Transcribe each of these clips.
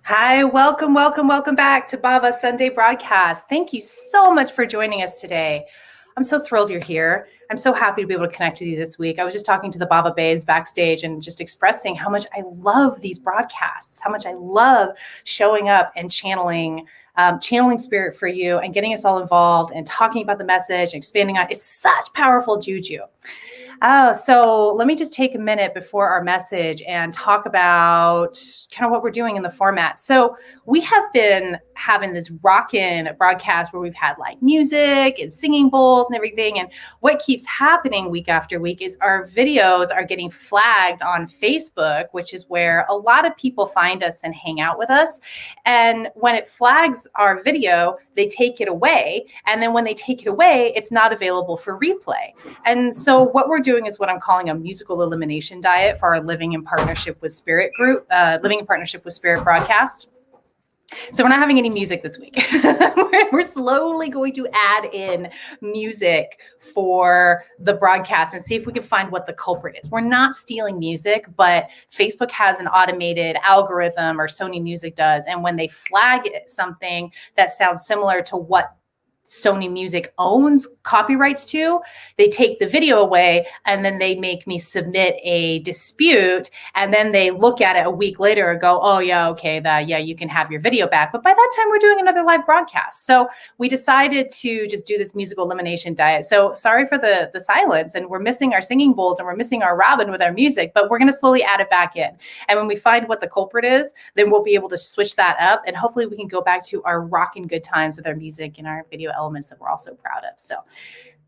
Hi, welcome back to Bhava Sunday broadcast. Thank you so much for joining us today. I'm so thrilled you're here. I'm so happy to be able to connect with you this week. I was just talking to the Bhava babes backstage and just expressing how much I love these broadcasts, how much I love showing up and channeling spirit for you and getting us all involved and talking about the message and expanding on. It's such powerful juju. So let me just take a minute before our message and talk about kind of what we're doing in the format. So we have been having this rockin' broadcast where we've had like music and singing bowls and everything. And what keeps happening week after week is our videos are getting flagged on Facebook, which is where a lot of people find us and hang out with us. And when it flags our video, they take it away. And then when they take it away, it's not available for replay. And so what we're doing is what I'm calling a musical elimination diet for our Living in Partnership with Spirit group, Living in Partnership with Spirit broadcast. So we're not having any music this week. We're slowly going to add in music for the broadcast and see if we can find what the culprit is. We're not stealing music, but Facebook has an automated algorithm, or Sony Music does. And when they flag something that sounds similar to what Sony Music owns copyrights to, they take the video away and then they make me submit a dispute. And then they look at it a week later and go, oh yeah, okay, you can have your video back. But by that time we're doing another live broadcast. So we decided to just do this musical elimination diet. So sorry for the silence, and we're missing our singing bowls and we're missing our Robin with our music, but we're going to slowly add it back in. And when we find what the culprit is, then we'll be able to switch that up. And hopefully we can go back to our rocking good times with our music and our video elements that we're all so proud of. So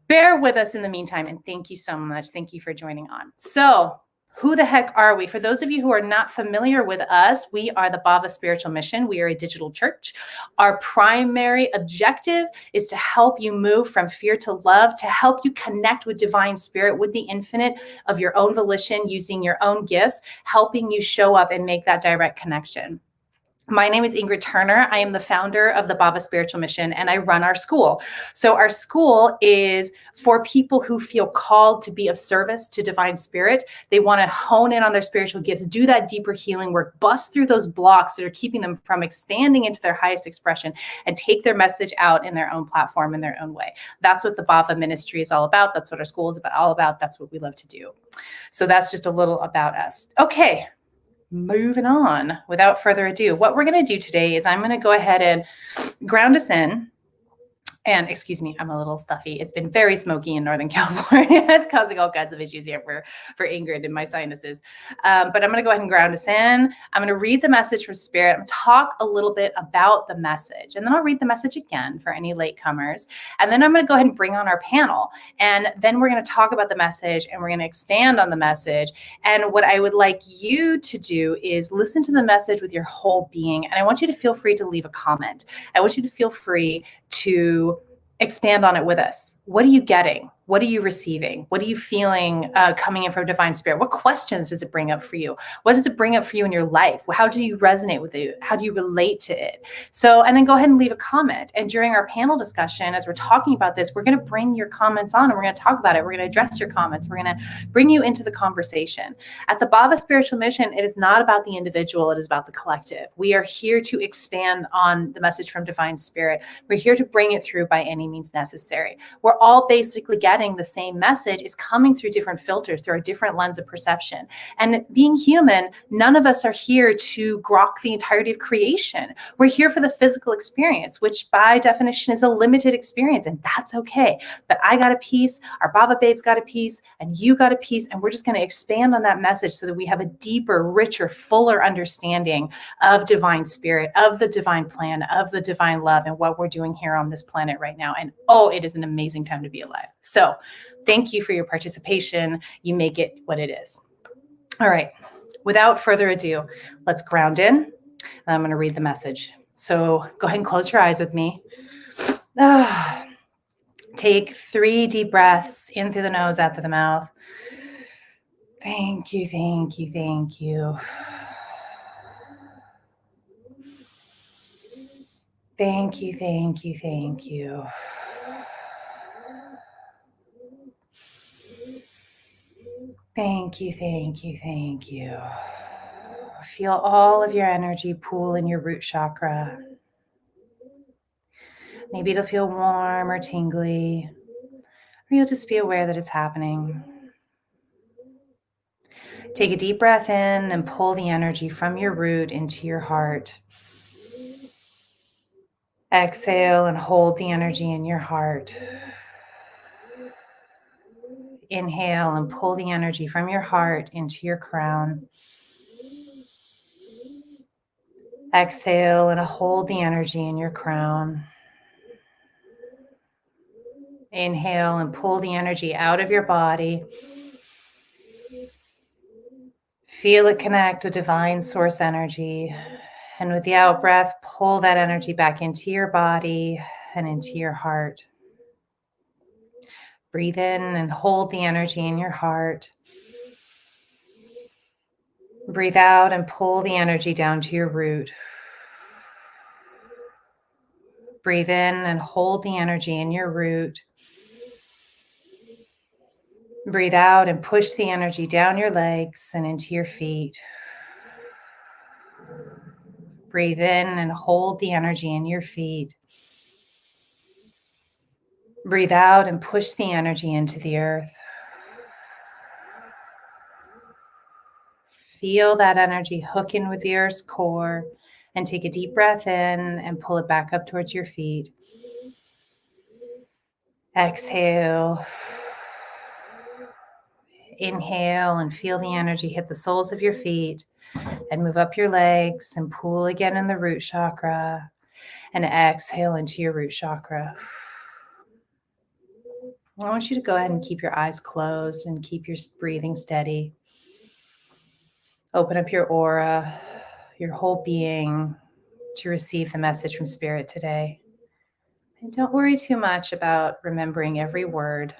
bear with us in the meantime, and thank you so much. Thank you for joining on. So who the heck are we? For those of you who are not familiar with us, we are the Bhava Spiritual Mission. We are a digital church. Our primary objective is to help you move from fear to love, to help you connect with divine spirit, with the infinite of your own volition, using your own gifts, helping you show up and make that direct connection. My name is Ingrid Turner. I am the founder of the Bhava Spiritual Mission, and I run our school. So our school is for people who feel called to be of service to divine spirit. They want to hone in on their spiritual gifts, do that deeper healing work, bust through those blocks that are keeping them from expanding into their highest expression, and take their message out in their own platform, in their own way. That's what the Bhava ministry is all about. That's what our school is all about. That's what we love to do. So that's just a little about us. Okay. Moving on, without further ado, what we're going to do today is I'm going to go ahead and ground us in. And excuse me, I'm a little stuffy. It's been very smoky in Northern California. It's causing all kinds of issues here for Ingrid and my sinuses. But I'm going to go ahead and ground us in. I'm going to read the message from Spirit. I'm going to talk a little bit about the message. And then I'll read the message again for any latecomers. And then I'm going to go ahead and bring on our panel. And then we're going to talk about the message and we're going to expand on the message. And what I would like you to do is listen to the message with your whole being. And I want you to feel free to leave a comment. I want you to feel free to expand on it with us. What are you getting? What are you receiving? What are you feeling coming in from divine spirit? What questions does it bring up for you? What does it bring up for you in your life? How do you resonate with it? How do you relate to it? So, and then go ahead and leave a comment. And during our panel discussion, as we're talking about this, we're going to bring your comments on and we're going to talk about it. We're going to address your comments. We're going to bring you into the conversation. At the Bhava Spiritual Mission, it is not about the individual. It is about the collective. We are here to expand on the message from divine spirit. We're here to bring it through by any means necessary. We're all basically getting the same message, is coming through different filters, through a different lens of perception. And being human, none of us are here to grok the entirety of creation. We're here for the physical experience, which by definition is a limited experience, and that's okay. But I got a piece, our Bhava babes got a piece, and you got a piece, and we're just going to expand on that message so that we have a deeper, richer, fuller understanding of divine spirit, of the divine plan, of the divine love, and what we're doing here on this planet right now. And oh, it is an amazing time to be alive. So thank you for your participation. You make it what it is. All right. Without further ado, let's ground in. And I'm going to read the message. So go ahead and close your eyes with me. Take 3 deep breaths in through the nose, out through the mouth. Thank you, thank you, thank you. Thank you, thank you, thank you. Thank you, thank you, thank you. Feel all of your energy pool in your root chakra. Maybe it'll feel warm or tingly, or you'll just be aware that it's happening. Take a deep breath in and pull the energy from your root into your heart. Exhale and hold the energy in your heart. Inhale and pull the energy from your heart into your crown. Exhale and hold the energy in your crown. Inhale and pull the energy out of your body. Feel it connect with divine source energy. And with the out breath, pull that energy back into your body and into your heart. Breathe in and hold the energy in your heart. Breathe out and pull the energy down to your root. Breathe in and hold the energy in your root. Breathe out and push the energy down your legs and into your feet. Breathe in and hold the energy in your feet. Breathe out and push the energy into the earth. Feel that energy hook in with the earth's core and take a deep breath in and pull it back up towards your feet. Exhale. Inhale and feel the energy hit the soles of your feet and move up your legs and pull again in the root chakra and exhale into your root chakra. I want you to go ahead and keep your eyes closed and keep your breathing steady. Open up your aura, your whole being to receive the message from Spirit today. And don't worry too much about remembering every word.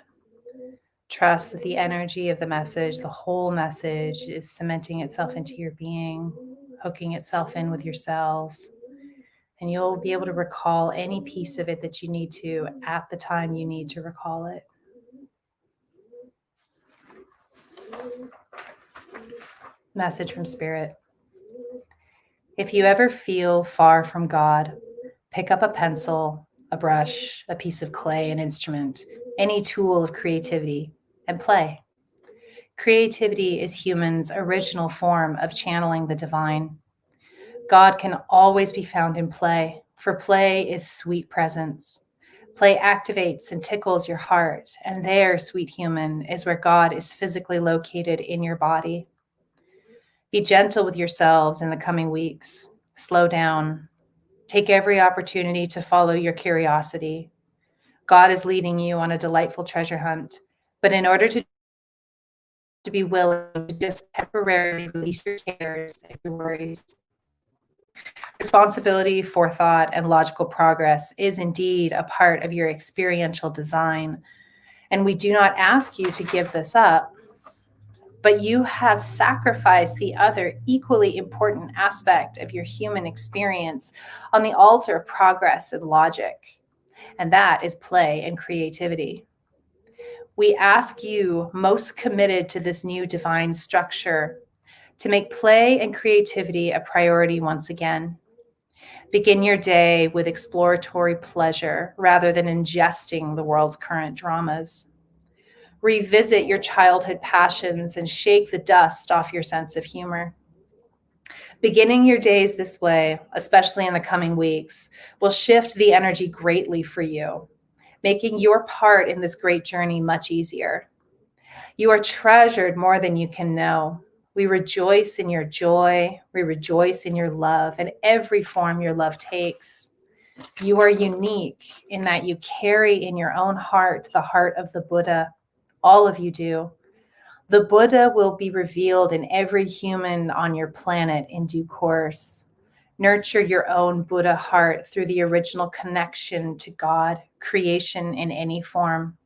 Trust that the energy of the message, the whole message, is cementing itself into your being, hooking itself in with your cells. And you'll be able to recall any piece of it that you need to at the time you need to recall it. Message from Spirit. If you ever feel far from God, pick up a pencil, a brush, a piece of clay, an instrument, any tool of creativity, and play. Creativity is humans' original form of channeling the divine. God can always be found in play, for play is sweet presence. Play activates and tickles your heart, and there, sweet human, is where God is physically located in your body. Be gentle with yourselves in the coming weeks. Slow down. Take every opportunity to follow your curiosity. God is leading you on a delightful treasure hunt, but in order to be willing to just temporarily release your cares and your worries. Responsibility, forethought, and logical progress is indeed a part of your experiential design, and we do not ask you to give this up, but you have sacrificed the other equally important aspect of your human experience on the altar of progress and logic, and that is play and creativity. We ask you, most committed to this new divine structure, to make play and creativity a priority once again. Begin your day with exploratory pleasure rather than ingesting the world's current dramas. Revisit your childhood passions and shake the dust off your sense of humor. Beginning your days this way, especially in the coming weeks, will shift the energy greatly for you, making your part in this great journey much easier. You are treasured more than you can know. We rejoice in your joy. We rejoice in your love and every form your love takes. You are unique in that you carry in your own heart the heart of the Buddha. All of you do. The Buddha will be revealed in every human on your planet in due course. Nurture your own Buddha heart through the original connection to God, creation in any form.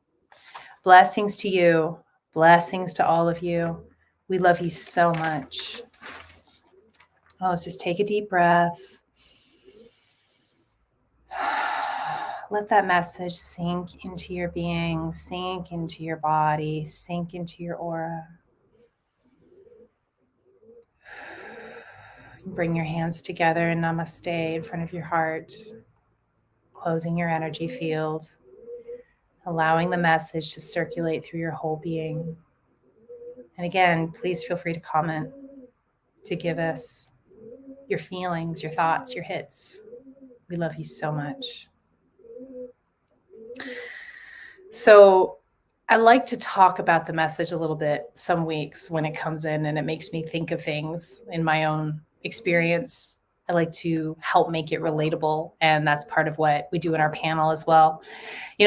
Blessings to you. Blessings to all of you. We love you so much. Well, let's just take a deep breath. Let that message sink into your being, sink into your body, sink into your aura. Bring your hands together in namaste in front of your heart, closing your energy field, allowing the message to circulate through your whole being. And again, please feel free to comment, to give us your feelings, your thoughts, your hits. We love you so much. So I like to talk about the message a little bit some weeks when it comes in, and it makes me think of things in my own experience. I like to help make it relatable, and that's part of what we do in our panel as well.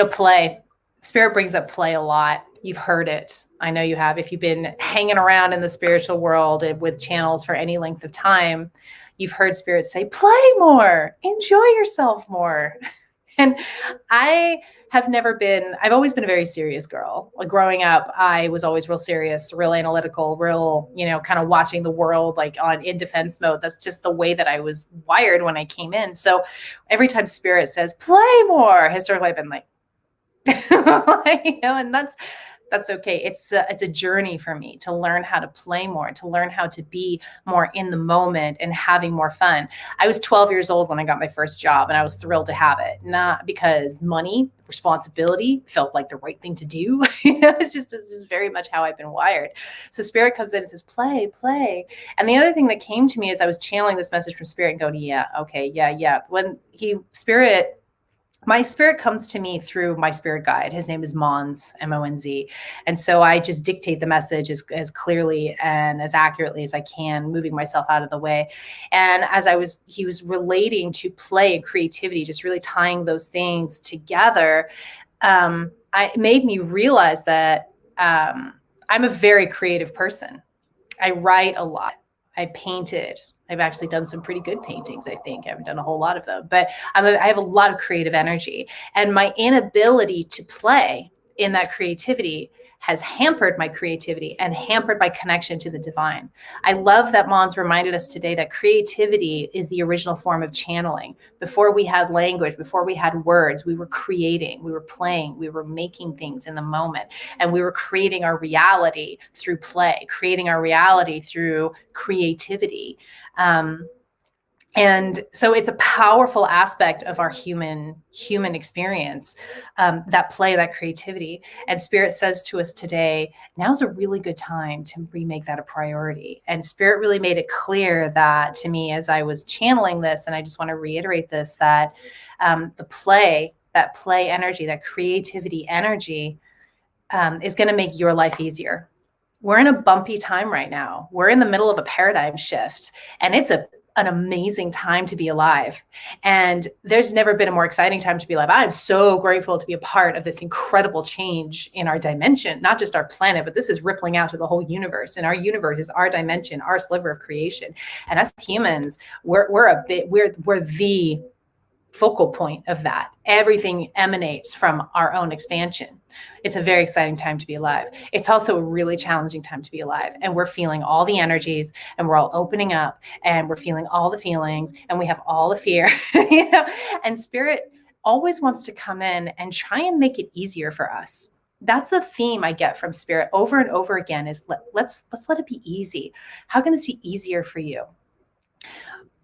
Play. Spirit brings up play a lot. You've heard it. I know you have. If you've been hanging around in the spiritual world with channels for any length of time, you've heard Spirit say, play more, enjoy yourself more. And I've always been a very serious girl. Like growing up, I was always real serious, real analytical, real, kind of watching the world like in defense mode. That's just the way that I was wired when I came in. So every time Spirit says, play more, historically I've been like, and that's okay. It's a journey for me to learn how to play more, to learn how to be more in the moment and having more fun. I was 12 years old when I got my first job, and I was thrilled to have it. Not because money, responsibility felt like the right thing to do. It's just very much how I've been wired. So Spirit comes in and says, play, play. And the other thing that came to me as I was channeling this message from Spirit and going, yeah, okay, yeah. My spirit comes to me through my spirit guide. His name is Monz, M-O-N-Z. And so I just dictate the message as clearly and as accurately as I can, moving myself out of the way. And he was relating to play and creativity, just really tying those things together. It made me realize that I'm a very creative person. I write a lot. I painted. I've actually done some pretty good paintings, I think. I haven't done a whole lot of them, but I have a lot of creative energy. And my inability to play in that creativity has hampered my creativity and hampered my connection to the divine. I love that Mons reminded us today that creativity is the original form of channeling. Before we had language, before we had words, we were creating, we were playing, we were making things in the moment, and we were creating our reality through play, creating our reality through creativity. And so it's a powerful aspect of our human experience, that play, that creativity. And Spirit says to us today, now's a really good time to remake that a priority. And Spirit really made it clear that to me as I was channeling this, and I just want to reiterate this, that that play energy, that creativity energy is going to make your life easier. We're in a bumpy time right now. We're in the middle of a paradigm shift, and it's an amazing time to be alive. And there's never been a more exciting time to be alive. I'm so grateful to be a part of this incredible change in our dimension, not just our planet, but this is rippling out to the whole universe. And our universe is our dimension, our sliver of creation. And as humans, we're the focal point of that. Everything emanates from our own expansion. It's a very exciting time to be alive. It's also a really challenging time to be alive. And we're feeling all the energies, and we're all opening up, and we're feeling all the feelings, and we have all the fear, and Spirit always wants to come in and try and make it easier for us. That's a theme I get from Spirit over and over again is let's let it be easy. How can this be easier for you?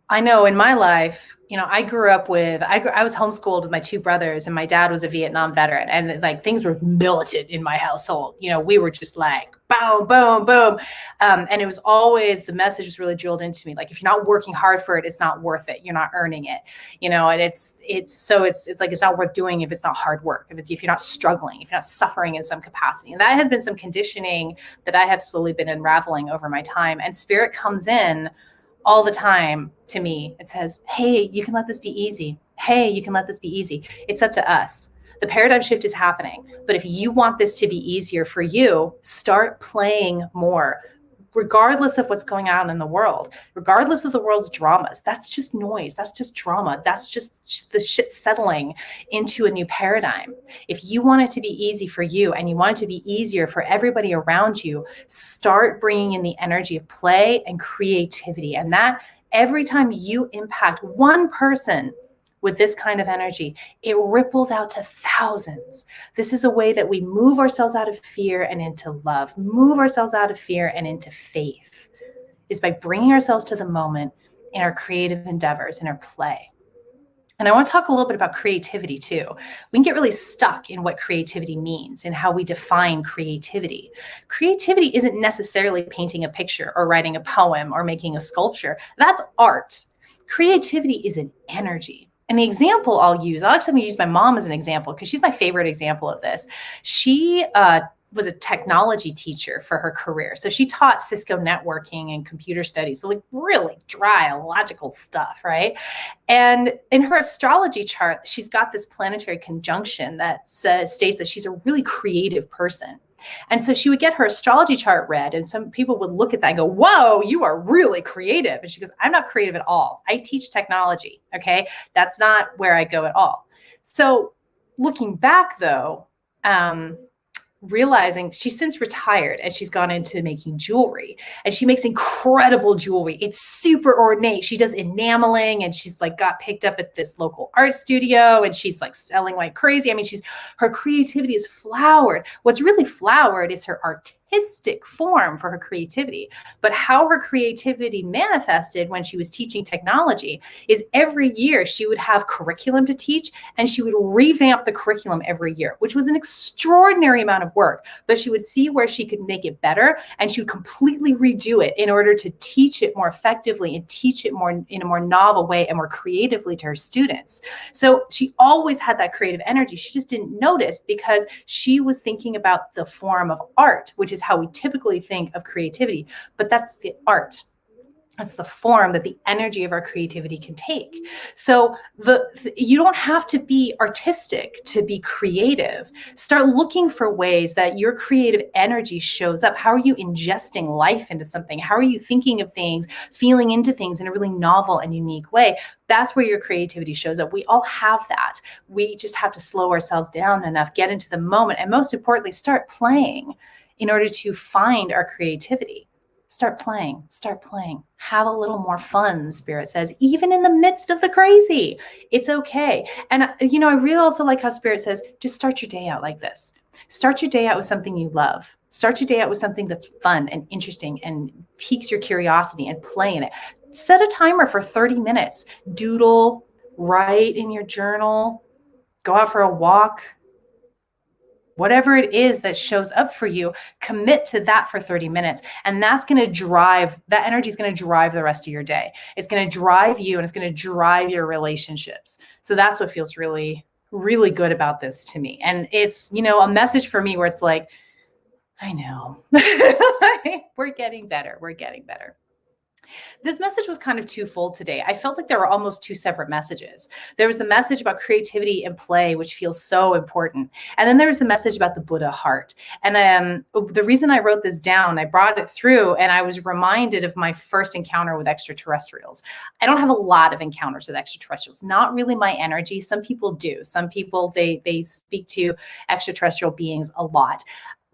I know in my life, I grew up I was homeschooled with my two brothers, and my dad was a Vietnam veteran, and like things were militant in my household. We were just like, boom, boom, boom. And it was always, the message was really drilled into me. Like, if you're not working hard for it, it's not worth it. You're not earning it, and it's like, it's not worth doing if it's not hard work, if you're not struggling, if you're not suffering in some capacity. And that has been some conditioning that I have slowly been unraveling over my time. And Spirit comes in all the time to me. It says, hey, you can let this be easy. Hey, you can let this be easy. It's up to us. The paradigm shift is happening. But if you want this to be easier for you, start playing more, regardless of what's going on in the world, regardless of the world's dramas. That's just noise. That's just drama. That's just the shit settling into a new paradigm. If you want it to be easy for you, and you want it to be easier for everybody around you, start bringing in the energy of play and creativity. And that every time you impact one person with this kind of energy, it ripples out to thousands. This is a way that we move ourselves out of fear and into love, move ourselves out of fear and into faith, is by bringing ourselves to the moment in our creative endeavors, in our play. And I want to talk a little bit about creativity too. We can get really stuck in what creativity means and how we define creativity. Creativity isn't necessarily painting a picture or writing a poem or making a sculpture. That's art. Creativity is an energy. And the example I'll actually use my mom as an example because she's my favorite example of this. She was a technology teacher for her career. So she taught Cisco networking and computer studies. So like really dry, logical stuff, right? And in her astrology chart, she's got this planetary conjunction that states that she's a really creative person. And so she would get her astrology chart read, and some people would look at that and go, whoa, you are really creative. And she goes, I'm not creative at all. I teach technology. Okay. That's not where I go at all. So looking back though, realizing she's since retired and she's gone into making jewelry, and she makes incredible jewelry. It's super ornate. She does enameling, and she's like got picked up at this local art studio, and she's like selling like crazy. I mean, her creativity is flowered. What's really flowered is her artistic form for her creativity. But how her creativity manifested when she was teaching technology is every year she would have curriculum to teach, and she would revamp the curriculum every year, which was an extraordinary amount of work. But she would see where she could make it better, and she would completely redo it in order to teach it more effectively and teach it more in a more novel way and more creatively to her students. So she always had that creative energy. She just didn't notice because she was thinking about the form of art, which is how we typically think of creativity, but that's the art. That's the form that the energy of our creativity can take. So you don't have to be artistic to be creative. Start looking for ways that your creative energy shows up. How are you ingesting life into something? How are you thinking of things, feeling into things in a really novel and unique way? That's where your creativity shows up. We all have that. We just have to slow ourselves down enough, get into the moment, and most importantly, start playing in order to find our creativity. Start playing, have a little more fun, Spirit says, even in the midst of the crazy. It's okay. And, I really also like how Spirit says, just start your day out like this. Start your day out with something you love. Start your day out with something that's fun and interesting and piques your curiosity, and play in it. Set a timer for 30 minutes. Doodle, write in your journal, go out for a walk. Whatever it is that shows up for you, commit to that for 30 minutes. And that energy is going to drive the rest of your day. It's going to drive you, and it's going to drive your relationships. So that's what feels really, really good about this to me. And it's, a message for me where it's like, I know, we're getting better. This message was kind of twofold today. I felt like there were almost two separate messages. There was the message about creativity and play, which feels so important. And then there was the message about the Buddha heart. And the reason I wrote this down, I brought it through, and I was reminded of my first encounter with extraterrestrials. I don't have a lot of encounters with extraterrestrials, not really my energy. Some people do. Some people, they speak to extraterrestrial beings a lot.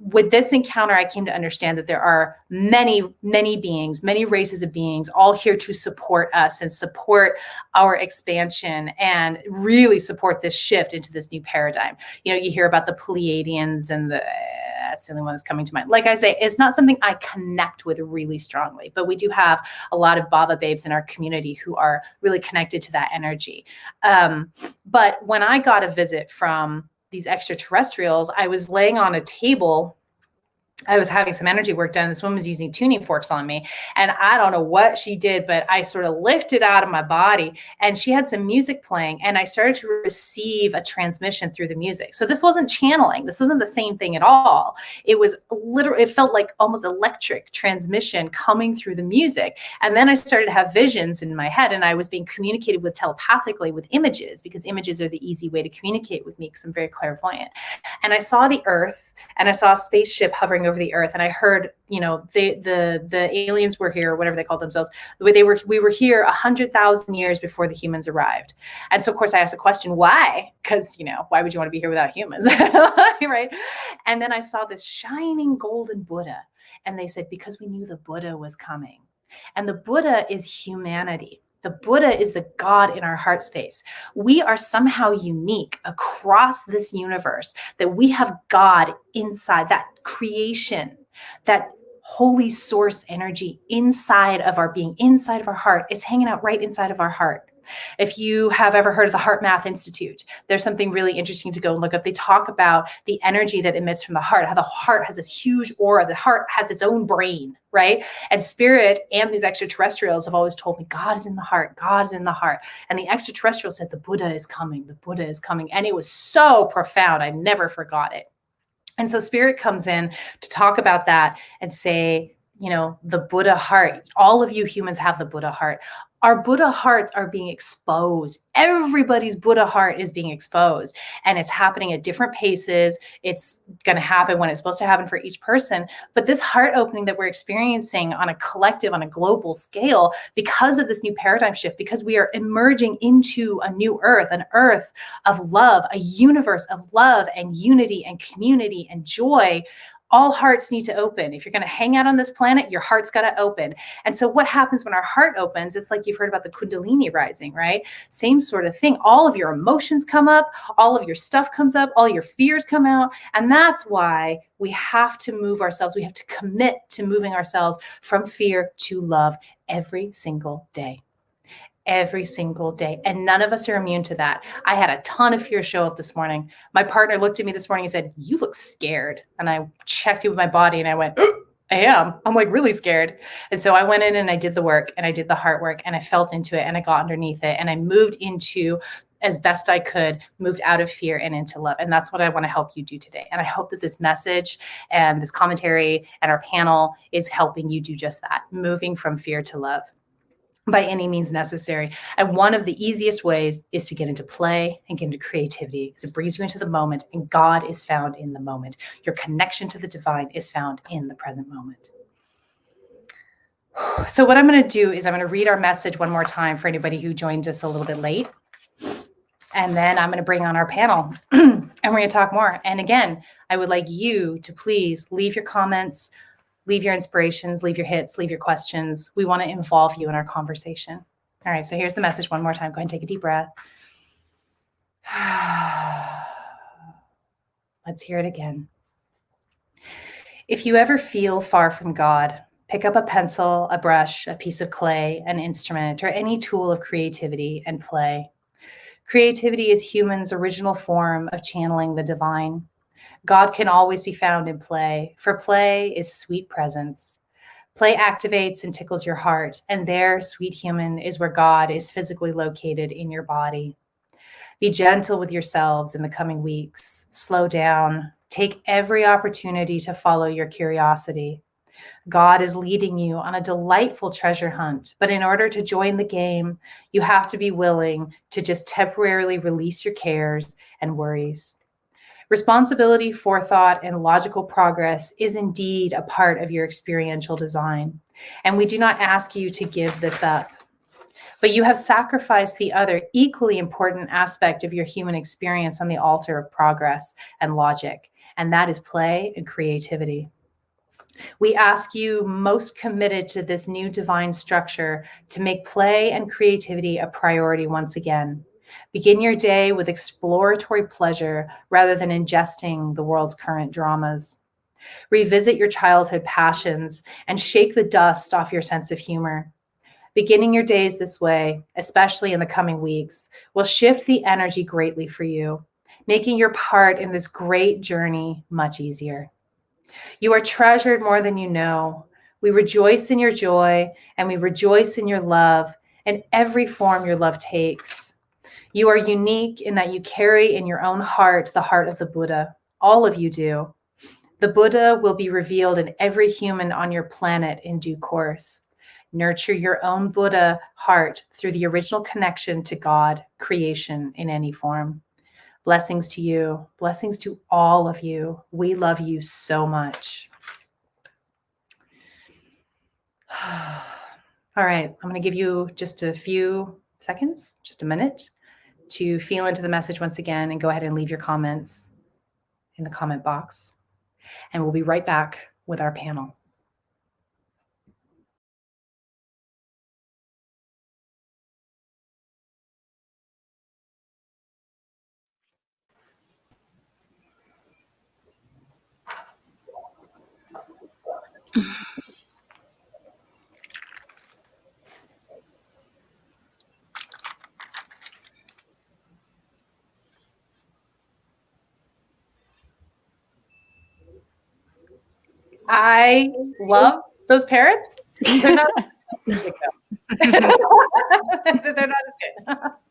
With this encounter, I came to understand that there are many, many beings, many races of beings, all here to support us and support our expansion and really support this shift into this new paradigm. You hear about the Pleiadians, and that's the only one that's coming to mind. Like I say, it's not something I connect with really strongly, but we do have a lot of Bhava babes in our community who are really connected to that energy. But when I got a visit from these extraterrestrials, I was laying on a table. I was having some energy work done. This woman was using tuning forks on me, and I don't know what she did, but I sort of lifted out of my body, and she had some music playing, and I started to receive a transmission through the music. So this wasn't channeling. This wasn't the same thing at all. It was literally, it felt like almost electric transmission coming through the music. And then I started to have visions in my head, and I was being communicated with telepathically with images, because images are the easy way to communicate with me because I'm very clairvoyant. And I saw the earth, and I saw a spaceship hovering over the earth, and I heard, the aliens were here, or whatever they called themselves. We were here 100,000 years before the humans arrived. And so of course I asked the question, why? Because why would you want to be here without humans? Right? And then I saw this shining golden Buddha, and they said, because we knew the Buddha was coming. And the Buddha is humanity. The Buddha is the God in our heart space. We are somehow unique across this universe, that we have God inside, that creation, that holy source energy inside of our being, inside of our heart. It's hanging out right inside of our heart. If you have ever heard of the Heart Math Institute, there's something really interesting to go and look up. They talk about the energy that emits from the heart, how the heart has this huge aura. The heart has its own brain, right? And spirit and these extraterrestrials have always told me, God is in the heart, God is in the heart. And the extraterrestrials said, the Buddha is coming, the Buddha is coming. And it was so profound. I never forgot it. And so spirit comes in to talk about that and say, the Buddha heart, all of you humans have the Buddha heart. Our Buddha hearts are being exposed. Everybody's Buddha heart is being exposed, and it's happening at different paces. It's going to happen when it's supposed to happen for each person. But this heart opening that we're experiencing on a collective, on a global scale, because of this new paradigm shift, because we are emerging into a new earth, an earth of love, a universe of love and unity and community and joy. All hearts need to open. If you're going to hang out on this planet, your heart's got to open. And so what happens when our heart opens? It's like you've heard about the Kundalini rising, right? Same sort of thing. All of your emotions come up, all of your stuff comes up, all your fears come out. And that's why we have to move ourselves. We have to commit to moving ourselves from fear to love every single day. Every single day. And none of us are immune to that. I had a ton of fear show up this morning. My partner looked at me this morning and said, "You look scared." And I checked it with my body and I went, I am. I'm like really scared. And so I went in and I did the work and I did the heart work and I felt into it and I got underneath it and I moved into, as best I could, moved out of fear and into love. And that's what I want to help you do today. And I hope that this message and this commentary and our panel is helping you do just that, moving from fear to love by any means necessary. And one of the easiest ways is to get into play and get into creativity, because it brings you into the moment, and God is found in the moment. Your connection to the divine is found in the present moment. So what I'm going to do is I'm going to read our message one more time for anybody who joined us a little bit late. And then I'm going to bring on our panel and we're going to talk more. And again, I would like you to please leave your comments, leave your inspirations, leave your hits, leave your questions. We want to involve you in our conversation. All right, so here's the message one more time. Go ahead and take a deep breath. Let's hear it again. If you ever feel far from God, pick up a pencil, a brush, a piece of clay, an instrument, or any tool of creativity and play. Creativity is humans' original form of channeling the divine. God can always be found in play, for play is sweet presence. Play activates and tickles your heart, and there, sweet human, is where God is physically located in your body. Be gentle with yourselves in the coming weeks. Slow down. Take every opportunity to follow your curiosity. God is leading you on a delightful treasure hunt, but in order to join the game, you have to be willing to just temporarily release your cares and worries. Responsibility, forethought, and logical progress is indeed a part of your experiential design, and we do not ask you to give this up. But you have sacrificed the other equally important aspect of your human experience on the altar of progress and logic, and that is play and creativity. We ask you, most committed to this new divine structure, to make play and creativity a priority once again. Begin your day with exploratory pleasure rather than ingesting the world's current dramas. Revisit your childhood passions and shake the dust off your sense of humor. Beginning your days this way, especially in the coming weeks, will shift the energy greatly for you, making your part in this great journey much easier. You are treasured more than you know. We rejoice in your joy, and we rejoice in your love in every form your love takes. You are unique in that you carry in your own heart the heart of the Buddha. All of you do. The Buddha will be revealed in every human on your planet in due course. Nurture your own Buddha heart through the original connection to God, creation in any form. Blessings to you. Blessings to all of you. We love you so much. All right, I'm going to give you just a few seconds, just a minute, to feel into the message once again and go ahead and leave your comments in the comment box. And we'll be right back with our panel. I love those parrots. They're not they're not as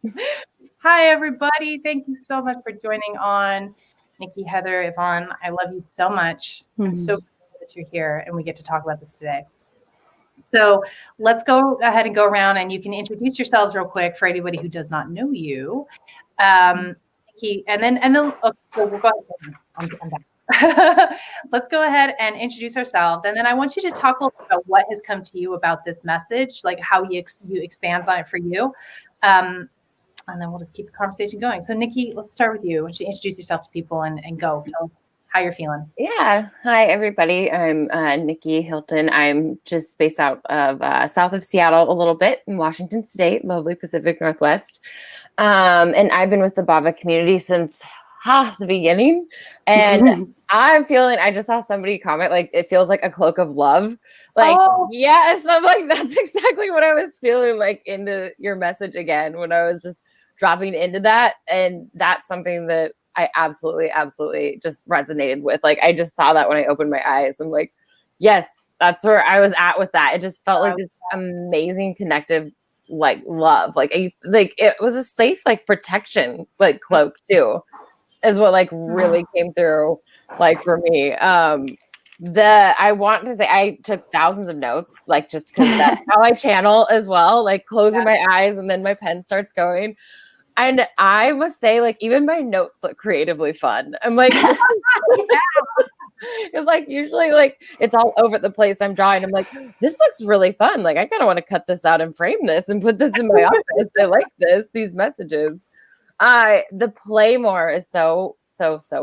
good. Hi, everybody. Thank you so much for joining on. Nikki, Heather, Yvonne, I love you so much. I'm so grateful that you're here and we get to talk about this today. So let's go ahead and go around, and you can introduce yourselves real quick for anybody who does not know you. Nikki, and then okay, so we'll go ahead. I'm back. Let's go ahead and introduce ourselves, and then I want you to talk a little bit about what has come to you about this message, like how you expands on it for you, and then we'll just keep the conversation going. So, Nikki, let's start with you. Why don't you introduce yourself to people and go tell us how you're feeling? Yeah. Hi, everybody. I'm Nikki Hylton. I'm just based out of south of Seattle a little bit in Washington State, lovely Pacific Northwest. And I've been with the Bhava community since the beginning. And I'm feeling, I just saw somebody comment, like, it feels like a cloak of love. Like, yes, I'm like, that's exactly what I was feeling like into your message again when I was just dropping into that. And that's something that I absolutely just resonated with. Like, I just saw that when I opened my eyes. I'm like, yes, that's where I was at with that. It just felt like this amazing connective, like, love. Like, it was a safe, like, protection, like, cloak too, is what like really came through, like, for me. I want to say I took thousands of notes, like, just because that's how I channel as well, like closing my eyes and then my pen starts going. And I must say, like, even my notes look creatively fun. I'm like, it's like usually like it's all over the place. I'm drawing. I'm like, this looks really fun. Like, I kind of want to cut this out and frame this and put this in my office. I like these messages. The play more is so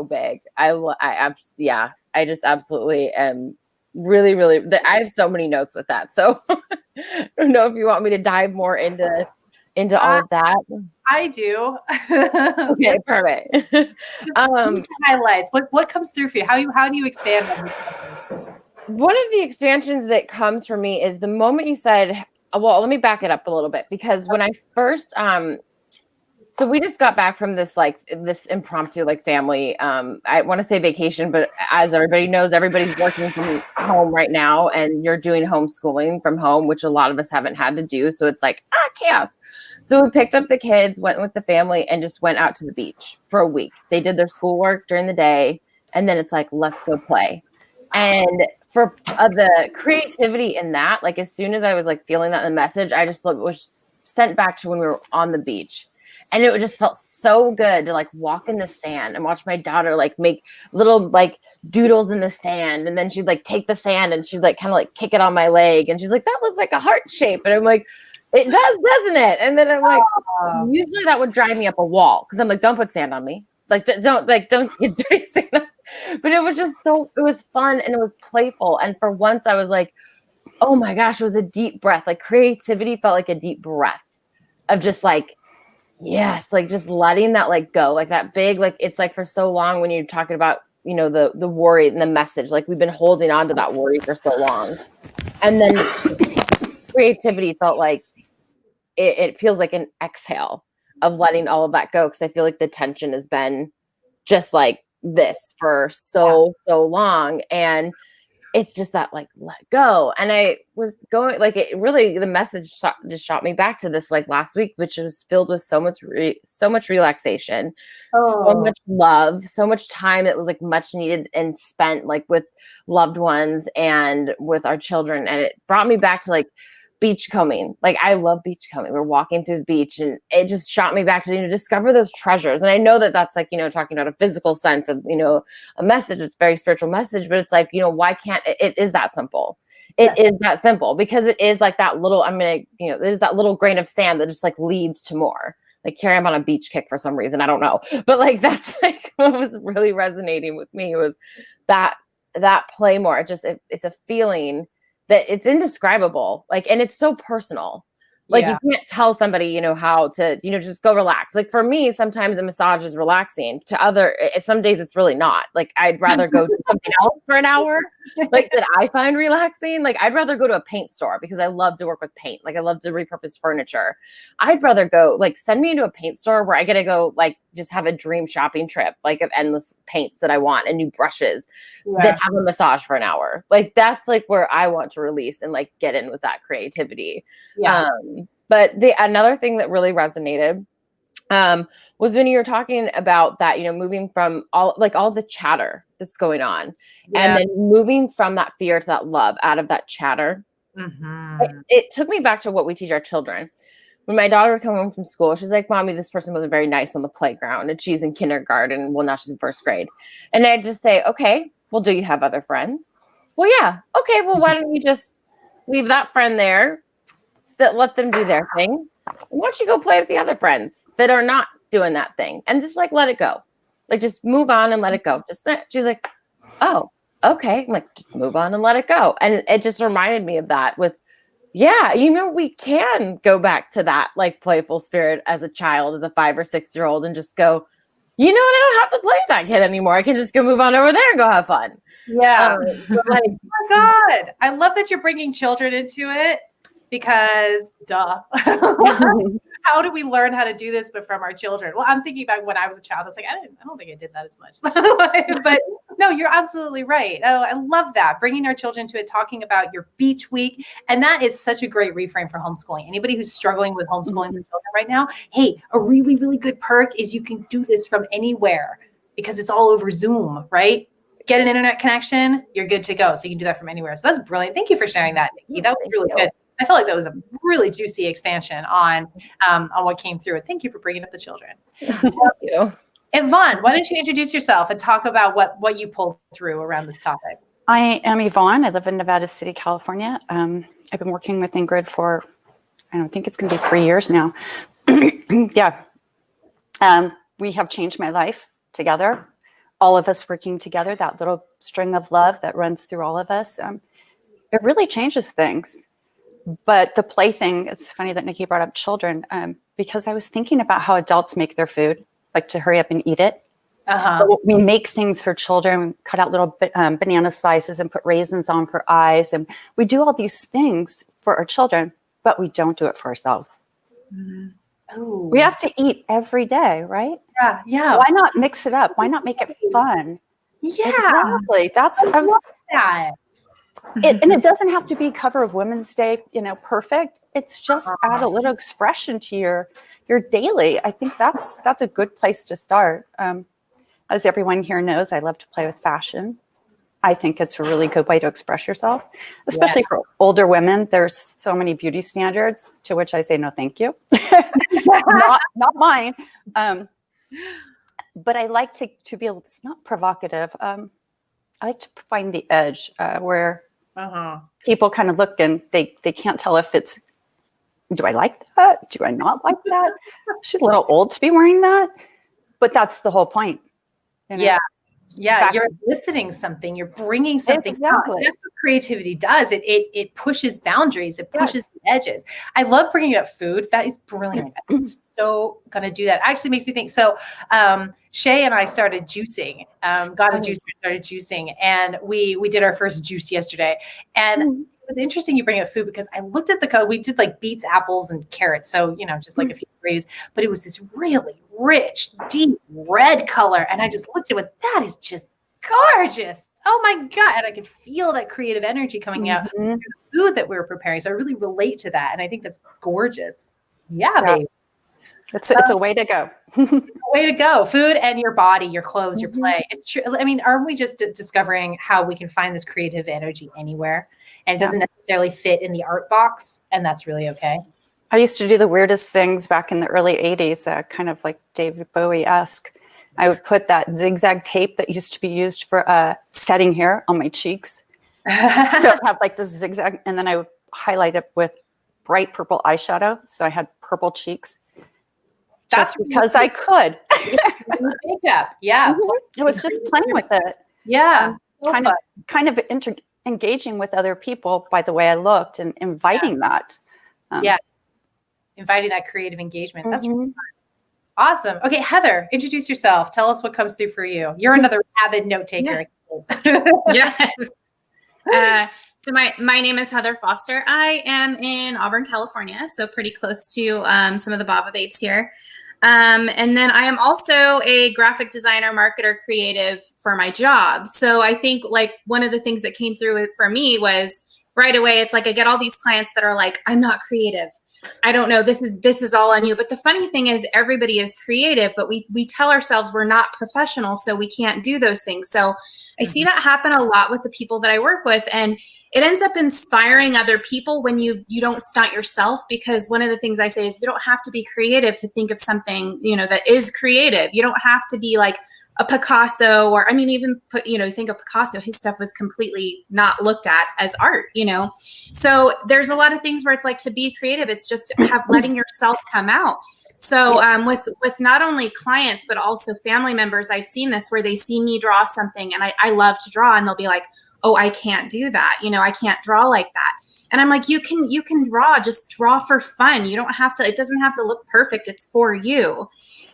big. I just absolutely am really. I have so many notes with that. So I don't know if you want me to dive more into all of that. I do. Okay, perfect. Highlights. What comes through for you? How do you expand on this? One of the expansions that comes for me is the moment you said, well, let me back it up a little bit, because when I first so we just got back from this impromptu, like, family, I want to say vacation, but as everybody knows, everybody's working from home right now, and you're doing homeschooling from home, which a lot of us haven't had to do. So it's like, chaos. So we picked up the kids, went with the family, and just went out to the beach for a week. They did their schoolwork during the day, and then it's like, let's go play. And for the creativity in that, like, as soon as I was like feeling that in the message, I just was sent back to when we were on the beach. And it just felt so good to like walk in the sand and watch my daughter like make little like doodles in the sand. And then she'd like take the sand and she'd like kind of like kick it on my leg. And she's like, that looks like a heart shape. And I'm like, it does, doesn't it? And then I'm like, usually that would drive me up a wall, because I'm like, don't put sand on me. Like, don't get dirty sand on. But it was just it was fun and it was playful. And for once I was like, oh my gosh, it was a deep breath. Like, creativity felt like a deep breath of just like, yes, like just letting that like go, like that big, like, it's like for so long when you're talking about, you know, the worry and the message, like we've been holding on to that worry for so long. And then creativity felt like it feels like an exhale of letting all of that go. Cause I feel like the tension has been just like this for so long. And it's just that like, let go. And I was going like, it really, the message just shot me back to this like last week, which was filled with so much relaxation, so much love, so much time that was like much needed and spent like with loved ones and with our children. And it brought me back to like beachcombing. Like, I love beachcombing. We're walking through the beach, and it just shot me back to, you know, discover those treasures. And I know that that's like, you know, talking about a physical sense of, you know, a message. It's a very spiritual message, but it's like, you know, why can't it is that simple. It is that simple, because it is like that little, there's that little grain of sand that just like leads to more. Like, here I'm on a beach kick for some reason. I don't know. But like, that's like what was really resonating with me was that play more. It's a feeling that it's indescribable, like, and it's so personal. Like you can't tell somebody, you know, how to, you know, just go relax. Like for me, sometimes a massage is relaxing. Some days it's really not. Like I'd rather go do something else for an hour, like that I find relaxing. Like I'd rather go to a paint store because I love to work with paint. Like I love to repurpose furniture. I'd rather go, like, send me into a paint store where I get to go, like, just have a dream shopping trip, like of endless paints that I want and new brushes, than have a massage for an hour. Like that's like where I want to release and like get in with that creativity. Yeah. But another thing that really resonated was when you were talking about that, you know, moving from all the chatter that's going on and then moving from that fear to that love out of that chatter. It took me back to what we teach our children. When my daughter would come home from school, she's like, Mommy, this person wasn't very nice on the playground, and she's in kindergarten. Well, now she's in first grade. And I'd just say, okay, well, do you have other friends? Well, yeah. Okay, well, why don't you just leave that friend there, let them do their thing? Why don't you go play with the other friends that are not doing that thing and just like let it go? Like just move on and let it go. She's like, oh, okay. I'm like, just move on and let it go. And it just reminded me of that with, yeah, you know, we can go back to that like playful spirit as a child, as a 5 or 6 year old, and just go, you know what? I don't have to play with that kid anymore. I can just go move on over there and go have fun. Yeah. Like, oh my God. I love that you're bringing children into it because duh. How do we learn how to do this but from our children? Well, I'm thinking about when I was a child. I was like, I don't think I did that as much. But no, you're absolutely right. Oh, I love that. Bringing our children to it, talking about your beach week. And that is such a great reframe for homeschooling. Anybody who's struggling with homeschooling their children right now, hey, a really, really good perk is you can do this from anywhere because it's all over Zoom, right? Get an internet connection, you're good to go. So you can do that from anywhere. So that's brilliant. Thank you for sharing that, Nikki. That was really good. I felt like that was a really juicy expansion on what came through. And thank you for bringing up the children. Thank you. Yvonne, why don't you introduce yourself and talk about what you pulled through around this topic? I am Yvonne. I live in Nevada City, California. I've been working with Ingrid for, I think it's going to be 3 years now. Yeah. We have changed my life together. All of us working together, that little string of love that runs through all of us. It really changes things. But the play thing, it's funny that Nikki brought up children, because I was thinking about how adults make their food, like to hurry up and eat it. But we make things for children, cut out little banana slices and put raisins on for eyes. And we do all these things for our children, but we don't do it for ourselves. Oh. We have to eat every day, right? Yeah. Why not mix it up? Why not make it fun? Yeah. Exactly. That's what I was. That. And it doesn't have to be cover of Women's Day, perfect. It's just add a little expression to your daily. I think that's a good place to start. As everyone here knows, I love to play with fashion. I think it's a really good way to express yourself, especially for older women. There's so many beauty standards to which I say no, thank you, not mine. But I like to be able. It's not provocative. I like to find the edge where. People kind of look and they can't tell if it's, do I like that? Do I not like that? She's a little old to be wearing that, but that's the whole point. Yeah. You're eliciting something. You're bringing something out. That's what creativity does. It pushes boundaries. It pushes the edges. I love bringing up food. That is brilliant. I'm so gonna do that. Actually makes me think. So Shay and I started juicing. Got a juicer, started juicing, and we did our first juice yesterday. And it was interesting you bring up food because I looked at the code. We did like beets, apples, and carrots. So just like a few ingredients, but it was this really rich, deep red color. And I just looked at it, that is just gorgeous. Oh my God. And I could feel that creative energy coming out through the food that we were preparing. So I really relate to that. And I think that's gorgeous. Yeah. Baby. It's a way to go. Way to go. Food and your body, your clothes, your play. It's true. I mean, aren't we just discovering how we can find this creative energy anywhere? And it doesn't necessarily fit in the art box. And that's really okay. I used to do the weirdest things back in the early 80s, kind of like David Bowie-esque. I would put that zigzag tape that used to be used for setting hair on my cheeks. So I'd have like this zigzag, and then I would highlight it with bright purple eyeshadow. So I had purple cheeks. That's because I could. Makeup. Yeah. It was just playing with it. Yeah. Kind of engaging with other people by the way I looked and inviting that. Yeah. inviting that creative engagement. That's Mm-hmm. really fun. Awesome. Okay, Heather, introduce yourself. Tell us what comes through for you. You're another avid note taker. Yes. So my name is Heather Foster. I am in Auburn, California, so pretty close to some of the Bhava babes here. And then I am also a graphic designer, marketer, creative for my job. So I think like one of the things that came through it for me was right away, it's like I get all these clients that are like, I'm not creative. I don't know, this is all on you. But the funny thing is everybody is creative, but we tell ourselves we're not professional, so we can't do those things. So I see that happen a lot with the people that I work with, and it ends up inspiring other people when you don't stunt yourself, because one of the things I say is you don't have to be creative to think of something, that is creative. You don't have to be like a Picasso, or I mean, even think of Picasso, his stuff was completely not looked at as art, So there's a lot of things where it's like to be creative, it's just letting yourself come out. So with not only clients, but also family members, I've seen this where they see me draw something and I love to draw, and they'll be like, oh, I can't do that. I can't draw like that. And I'm like, you can draw, just draw for fun. You don't have to, it doesn't have to look perfect. It's for you.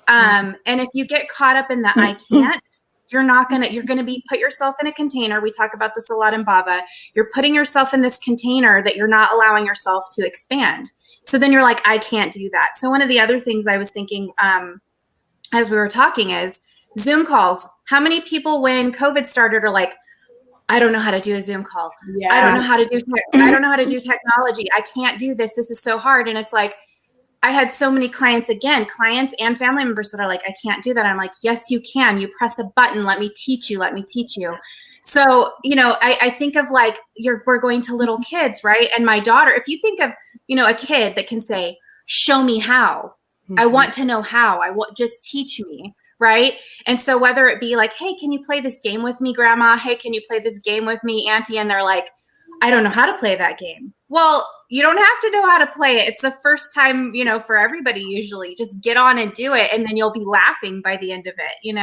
And if you get caught up in the I can't, you're going to put yourself in a container. We talk about this a lot in Bhava. You're putting yourself in this container that you're not allowing yourself to expand. So then you're like, I can't do that. So one of the other things I was thinking as we were talking is Zoom calls. How many people when COVID started are like, I don't know how to do a Zoom call. Yeah. I don't know how to do technology. I can't do this. This is so hard. And it's like, I had so many clients and family members that are like, I can't do that. I'm like, yes, you can. You press a button. Let me teach you. So, I think of like, we're going to little kids, right? And my daughter, if you think of, a kid that can say, show me how. I want to know how. Just teach me. Right. And so whether it be like, hey, can you play this game with me, grandma? Hey, can you play this game with me, auntie? And they're like, I don't know how to play that game. Well, you don't have to know how to play it. It's the first time, for everybody usually. Just get on and do it. And then you'll be laughing by the end of it,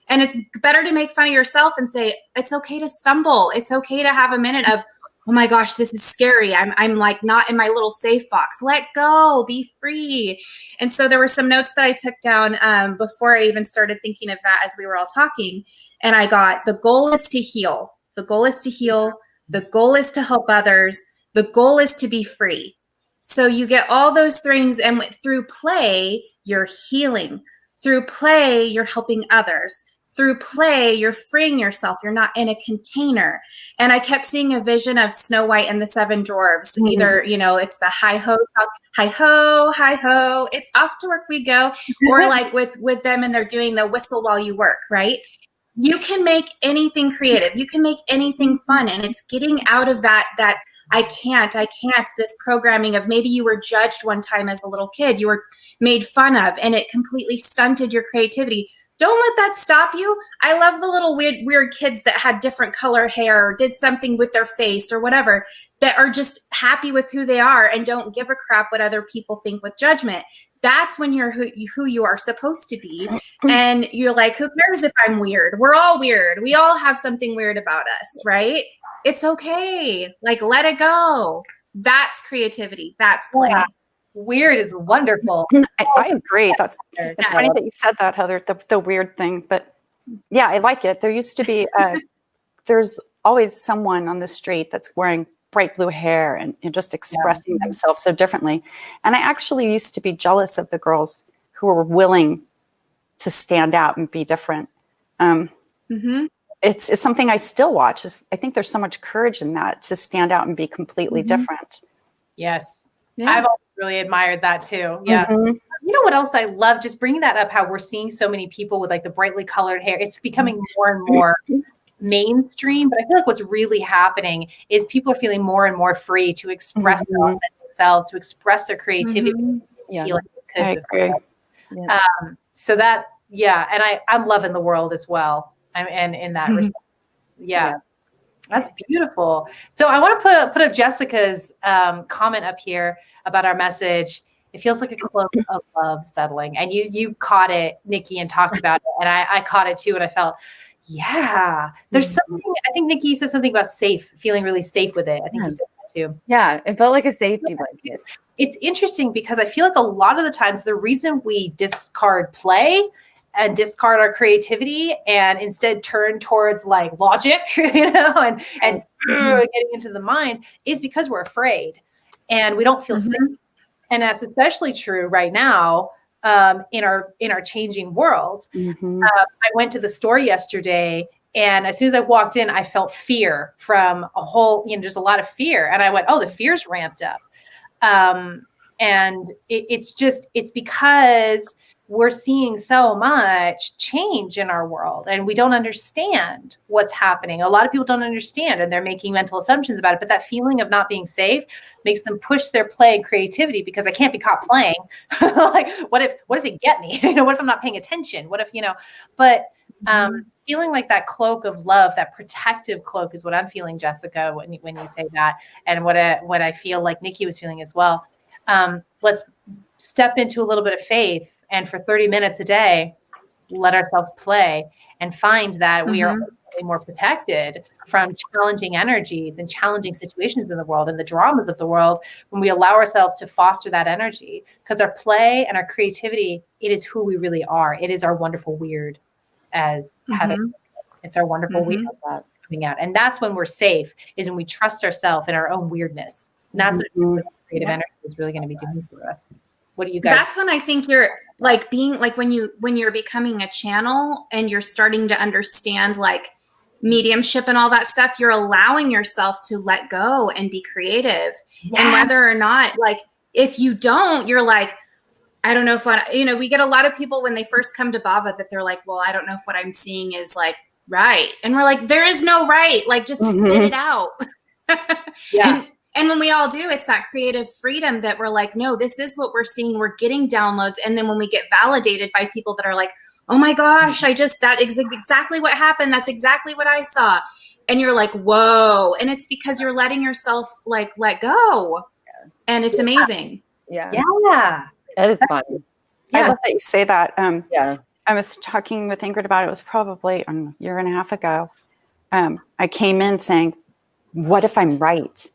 And it's better to make fun of yourself and say, it's okay to stumble. It's okay to have a minute of, oh my gosh, this is scary. I'm like not in my little safe box. Let go, be free. And so there were some notes that I took down before I even started thinking of that as we were all talking. And I got, the goal is to heal. The goal is to heal. The goal is to help others. The goal is to be free. So you get all those things, and through play, you're healing. Through play, you're helping others. Through play, you're freeing yourself. You're not in a container. And I kept seeing a vision of Snow White and the Seven Dwarfs. Mm-hmm. Either, it's the hi ho, it's off to work we go. Or like with them, and they're doing the whistle while you work, right? You can make anything creative. You can make anything fun. And it's getting out of that I can't, this programming of maybe you were judged one time as a little kid, you were made fun of, and it completely stunted your creativity. Don't let that stop you. I love the little weird kids that had different color hair or did something with their face or whatever, that are just happy with who they are and don't give a crap what other people think with judgment. That's when you're who you are supposed to be. And you're like, who cares if I'm weird? We're all weird. We all have something weird about us, right? It's okay. Like, let it go. That's creativity. That's play. Yeah. Weird is wonderful. I agree. It's funny that you said that, Heather, the weird thing. But yeah, I like it. There used to be, there's always someone on the street that's wearing bright blue hair and just expressing themselves so differently. And I actually used to be jealous of the girls who were willing to stand out and be different. It's something I still watch. I think there's so much courage in that, to stand out and be completely different. Yes. Yeah. I've always really admired that too. Yeah. You know what else I love? Just bringing that up, how we're seeing so many people with like the brightly colored hair. It's becoming more and more mainstream, but I feel like what's really happening is people are feeling more and more free to express themselves, to express their creativity. Yeah. Feel like it could. I agree. Yeah. So that, and I'm loving the world as well. And in that respect. Yeah. That's beautiful. So I want to put up Jessica's comment up here about our message. It feels like a cloak of love settling. And you caught it, Nikki, and talked about it. And I caught it too. And I felt, there's something, I think, Nikki, you said something about safe, feeling really safe with it. I think you said that too. Yeah, it felt like a safety blanket. It's interesting because I feel like a lot of the times the reason we discard play and discard our creativity and instead turn towards like logic, and getting into the mind is because we're afraid and we don't feel safe. And that's especially true right now in our changing world. I went to the store yesterday, and as soon as I walked in, I felt fear from just a lot of fear. And I went, oh, the fear's ramped up. And it's because we're seeing so much change in our world and we don't understand what's happening. A lot of people don't understand and they're making mental assumptions about it. But that feeling of not being safe makes them push their play and creativity because I can't be caught playing. Like, what if they get me? What if I'm not paying attention? What if, but feeling like that cloak of love, that protective cloak is what I'm feeling, Jessica, when you say that. And what I feel like Nikki was feeling as well. Let's step into a little bit of faith. And for 30 minutes a day, let ourselves play and find that we are more protected from challenging energies and challenging situations in the world and the dramas of the world when we allow ourselves to foster that energy. Because our play and our creativity, it is who we really are. It is our wonderful weird, as Heather. It's our wonderful weird coming out. And that's when we're safe, is when we trust ourselves in our own weirdness. And that's what creative energy is really going to be doing for us. What do you guys? That's when I think you're like being like when you're becoming a channel and you're starting to understand like mediumship and all that stuff, you're allowing yourself to let go and be creative. And whether or not, like, if you don't, you're like, I don't know if we get a lot of people when they first come to Bhava that they're like, well, I don't know if what I'm seeing is like right. And we're like, there is no right. Like, just spit it out. And when we all do, it's that creative freedom that we're like, no, this is what we're seeing. We're getting downloads. And then when we get validated by people that are like, oh my gosh, that is exactly what happened. That's exactly what I saw. And you're like, whoa. And it's because you're letting yourself like let go. And it's amazing. Yeah. That is fun. Yeah. I love that you say that. I was talking with Ingrid about it. It was probably a year and a half ago. I came in saying, what if I'm right?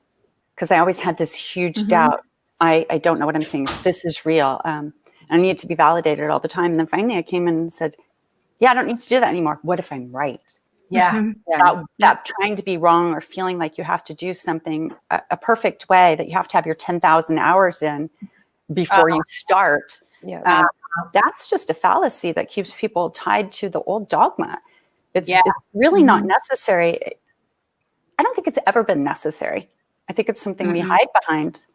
Because I always had this huge doubt. I don't know what I'm seeing. This is real. I need to be validated all the time. And then finally I came in and said, I don't need to do that anymore. What if I'm right? That trying to be wrong or feeling like you have to do something a perfect way, that you have to have your 10,000 hours in before you start. That's just a fallacy that keeps people tied to the old dogma. It's really not necessary. I don't think it's ever been necessary. I think it's something we hide behind,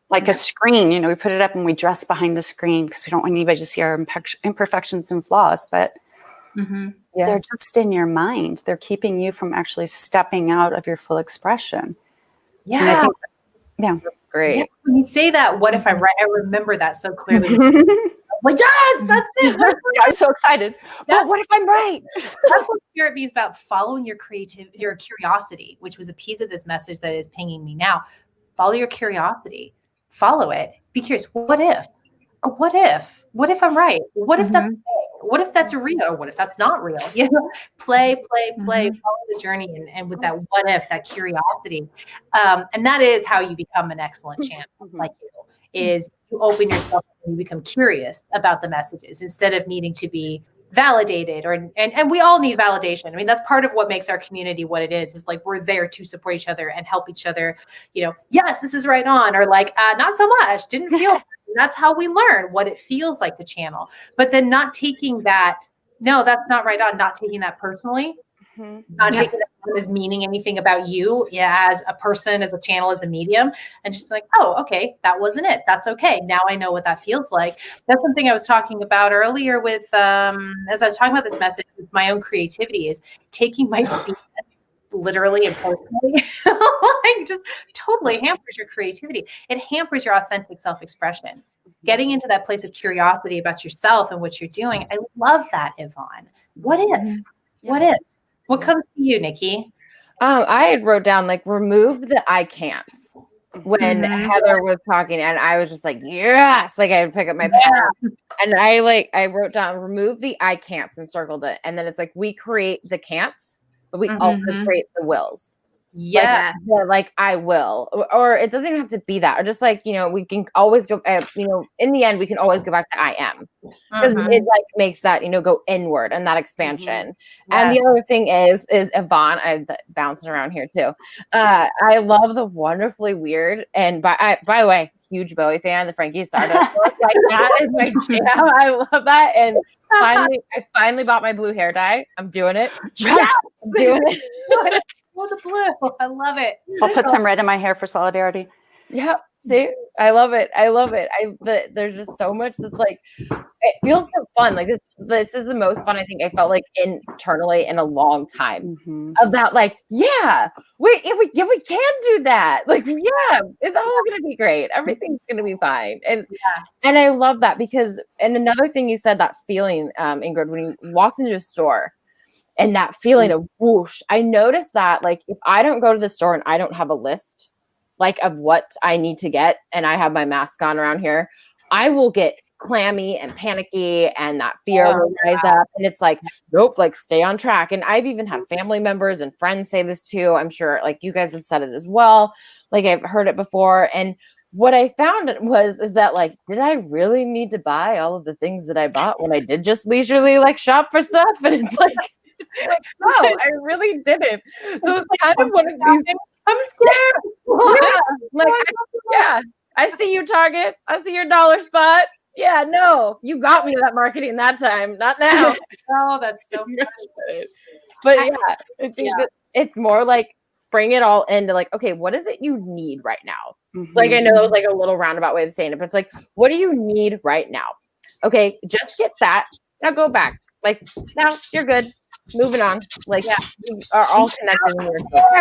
like a screen. We put it up and we dress behind the screen because we don't want anybody to see our imperfections and flaws. But they're just in your mind. They're keeping you from actually stepping out of your full expression. And I think that's great. Yeah, when you say that, what if I'm right? I remember that so clearly. Like, yes, that's it. I'm so excited. What if I'm right? That's what Spirit means about following your curiosity, which was a piece of this message that is pinging me now. Follow your curiosity. Follow it. Be curious. What if? What if? What if I'm right? What if that's okay? What if that's real? What if that's not real? Play. Follow the journey, and with that what if, that curiosity, and that is how you become an excellent channel, like you. Is you open yourself and you become curious about the messages instead of needing to be validated and we all need validation. I mean, that's part of what makes our community what it is like we're there to support each other and help each other, yes, this is right on, or like, not so much, didn't feel. That's how we learn what it feels like to channel, but then not taking that, no, that's not right on, not taking that personally. Not taking that as meaning anything about you as a person, as a channel, as a medium, and just like, oh, okay, that wasn't it. That's okay. Now I know what that feels like. That's something I was talking about earlier with, as I was talking about this message with my own creativity, is taking my BS literally and personally, like just totally hampers your creativity. It hampers your authentic self-expression. Getting into that place of curiosity about yourself and what you're doing. I love that, Yvonne. What if? What if? What comes to you, Nikki? I had wrote down like remove the I can'ts when Heather was talking, and I was just like, yes, like I would pick up my pen and I wrote down remove the I can'ts and circled it, and then it's like we create the can'ts, but we also create the wills. Yeah. Like I will, or it doesn't even have to be that, or just like, we can always go, in the end, we can always go back to I am, because it like makes that, go inward and that expansion. And the other thing is Yvonne, I'm bouncing around here too. I love the wonderfully weird. And by the way, huge Bowie fan, the Frankie Stardust book, like that is my jam. I love that. And I finally bought my blue hair dye. I'm doing it. Yes. I'm doing it. Oh, the blue. I love it. I'll put some red in my hair for solidarity. Yeah. See, I love it. There's just so much that's like, it feels so fun. Like this is the most fun I think I felt like internally in a long time. Of that, like, we can do that. Like, it's all gonna be great. Everything's gonna be fine. And I love that because, and another thing you said, that feeling, Ingrid, when you walked into a store. And that feeling of whoosh, I noticed that, like, if I don't go to the store and I don't have a list, like, of what I need to get, and I have my mask on around here, I will get clammy and panicky, and that fear will rise up. And it's like, nope, like, stay on track. And I've even had family members and friends say this too. I'm sure, like, you guys have said it as well. Like, I've heard it before. And what I found is that, like, did I really need to buy all of the things that I bought when I did just leisurely, like, shop for stuff? And it's like, no, I really didn't. So it's kind of one of these. I'm scared. I see you, Target. I see your dollar spot. Yeah, no, you got me that marketing that time. Not now. Oh, that's so good. But I think that it's more like bring it all into like, okay, what is it you need right now? So like, I know that was like a little roundabout way of saying it, but it's like, what do you need right now? Okay, just get that. Now go back. Like, now you're good. Moving on. Like, we are all connected. So I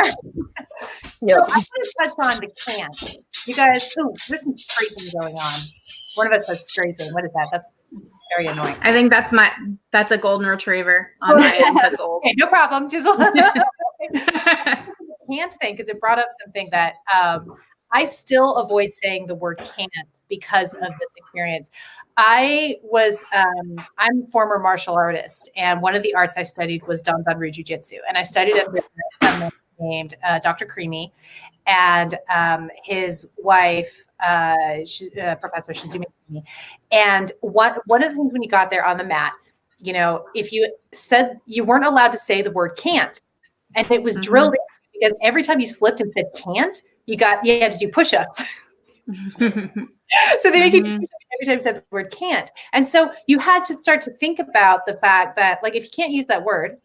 want to touch on the can't. You guys, there's some scraping going on. One of us said scraping. What is that? That's very annoying. I think that's a golden retriever on my end. That's old. Okay, no problem. Just can't think, because it brought up something that I still avoid saying the word can't because of this experience. I'm a former martial artist, and one of the arts I studied was Danzanryu Jiu-Jitsu, and I studied under a man named Dr. Creamy, and his wife, Professor Shizumi Creamy. And one of the things when you got there on the mat, if you said you weren't allowed to say the word can't, and it was drilled in, because every time you slipped and said can't, you had to do push-ups. So they make you do push-ups every time you said the word can't. And so you had to start to think about the fact that, like, if you can't use that word,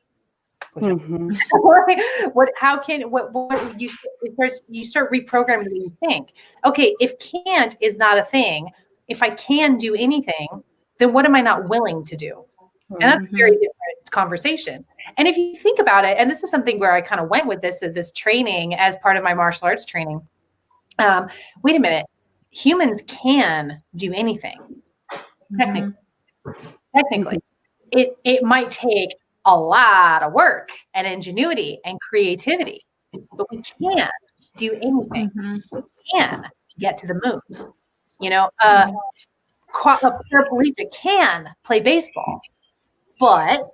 you start reprogramming what you think. Okay, if can't is not a thing, if I can do anything, then what am I not willing to do? And that's a very different conversation. And if you think about it, and this is something where I kind of went with this training as part of my martial arts training. Wait a minute, humans can do anything. Technically, it might take a lot of work and ingenuity and creativity, but we can do anything. We can get to the moon. A paraplegic can play baseball, but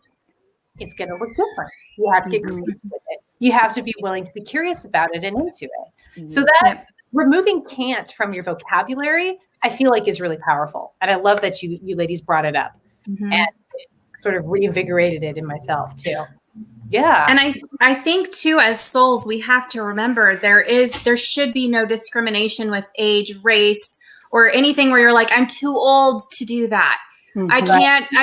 it's going to look different. You have to get creative with it. You have to be willing to be curious about it and into it. So that removing can't from your vocabulary, I feel like is really powerful. And I love that you ladies brought it up and it sort of reinvigorated it in myself too. Yeah. And I think too, as souls, we have to remember there should be no discrimination with age, race, or anything where you're like, I'm too old to do that. I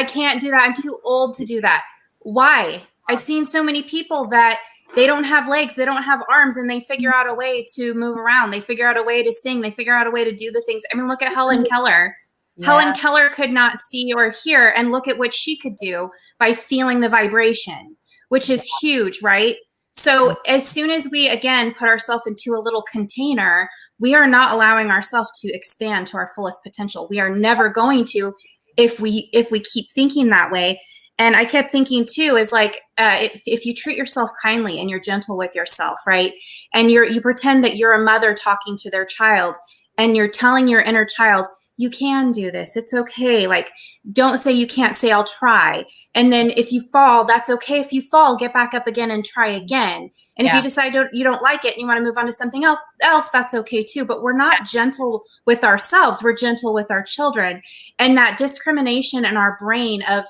can't do that. I'm too old to do that. Why? I've seen so many people that they don't have legs, they don't have arms, and they figure out a way to move around. They figure out a way to sing. They figure out a way to do the things. I mean, look at Helen Keller. Yeah. Helen Keller could not see or hear, and look at what she could do by feeling the vibration, which is huge, right? So as soon as we, again, put ourselves into a little container, we are not allowing ourselves to expand to our fullest potential. We are never going to if we keep thinking that way. And I kept thinking too, is like, if you treat yourself kindly and you're gentle with yourself, right? And you pretend that you're a mother talking to their child, and you're telling your inner child, you can do this. It's okay. Like, don't say you can't, say I'll try. And then if you fall, that's okay. If you fall, get back up again and try again. And if you decide you don't like it and you want to move on to something else, that's okay too. But we're not gentle with ourselves. We're gentle with our children. And that discrimination in our brain of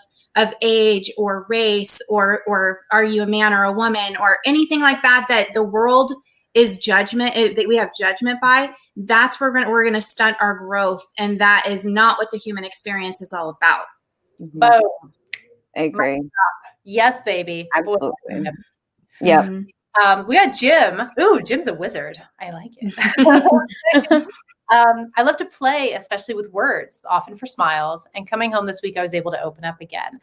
age or race or are you a man or a woman or anything like that, that the world is judgment, that we have judgment by, that's where we're going to stunt our growth. And that is not what the human experience is all about. Boom. I agree. Yes, baby. Absolutely. Yeah. We got Jim. Ooh, Jim's a wizard. I like it. I love to play, especially with words, often for smiles. And coming home this week, I was able to open up again.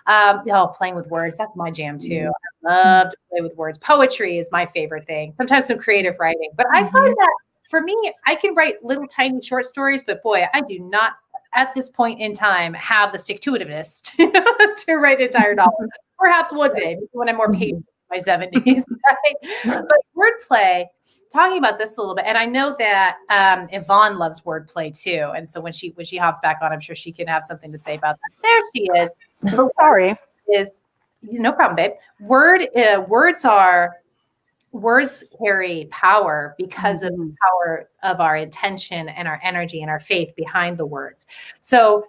Playing with words, that's my jam too. I love to play with words. Poetry is my favorite thing. Sometimes some creative writing. But I find that for me, I can write little tiny short stories, but boy, I do not at this point in time have the stick-to-itiveness to write an entire novel. Perhaps one day when I'm more patient. My 70s, right? But wordplay, talking about this a little bit, and I know that Yvonne loves wordplay too, and so when she hops back on, I'm sure she can have something to say about that. There she is. Oh, sorry. No problem, babe. Words carry power because of the power of our intention and our energy and our faith behind the words. So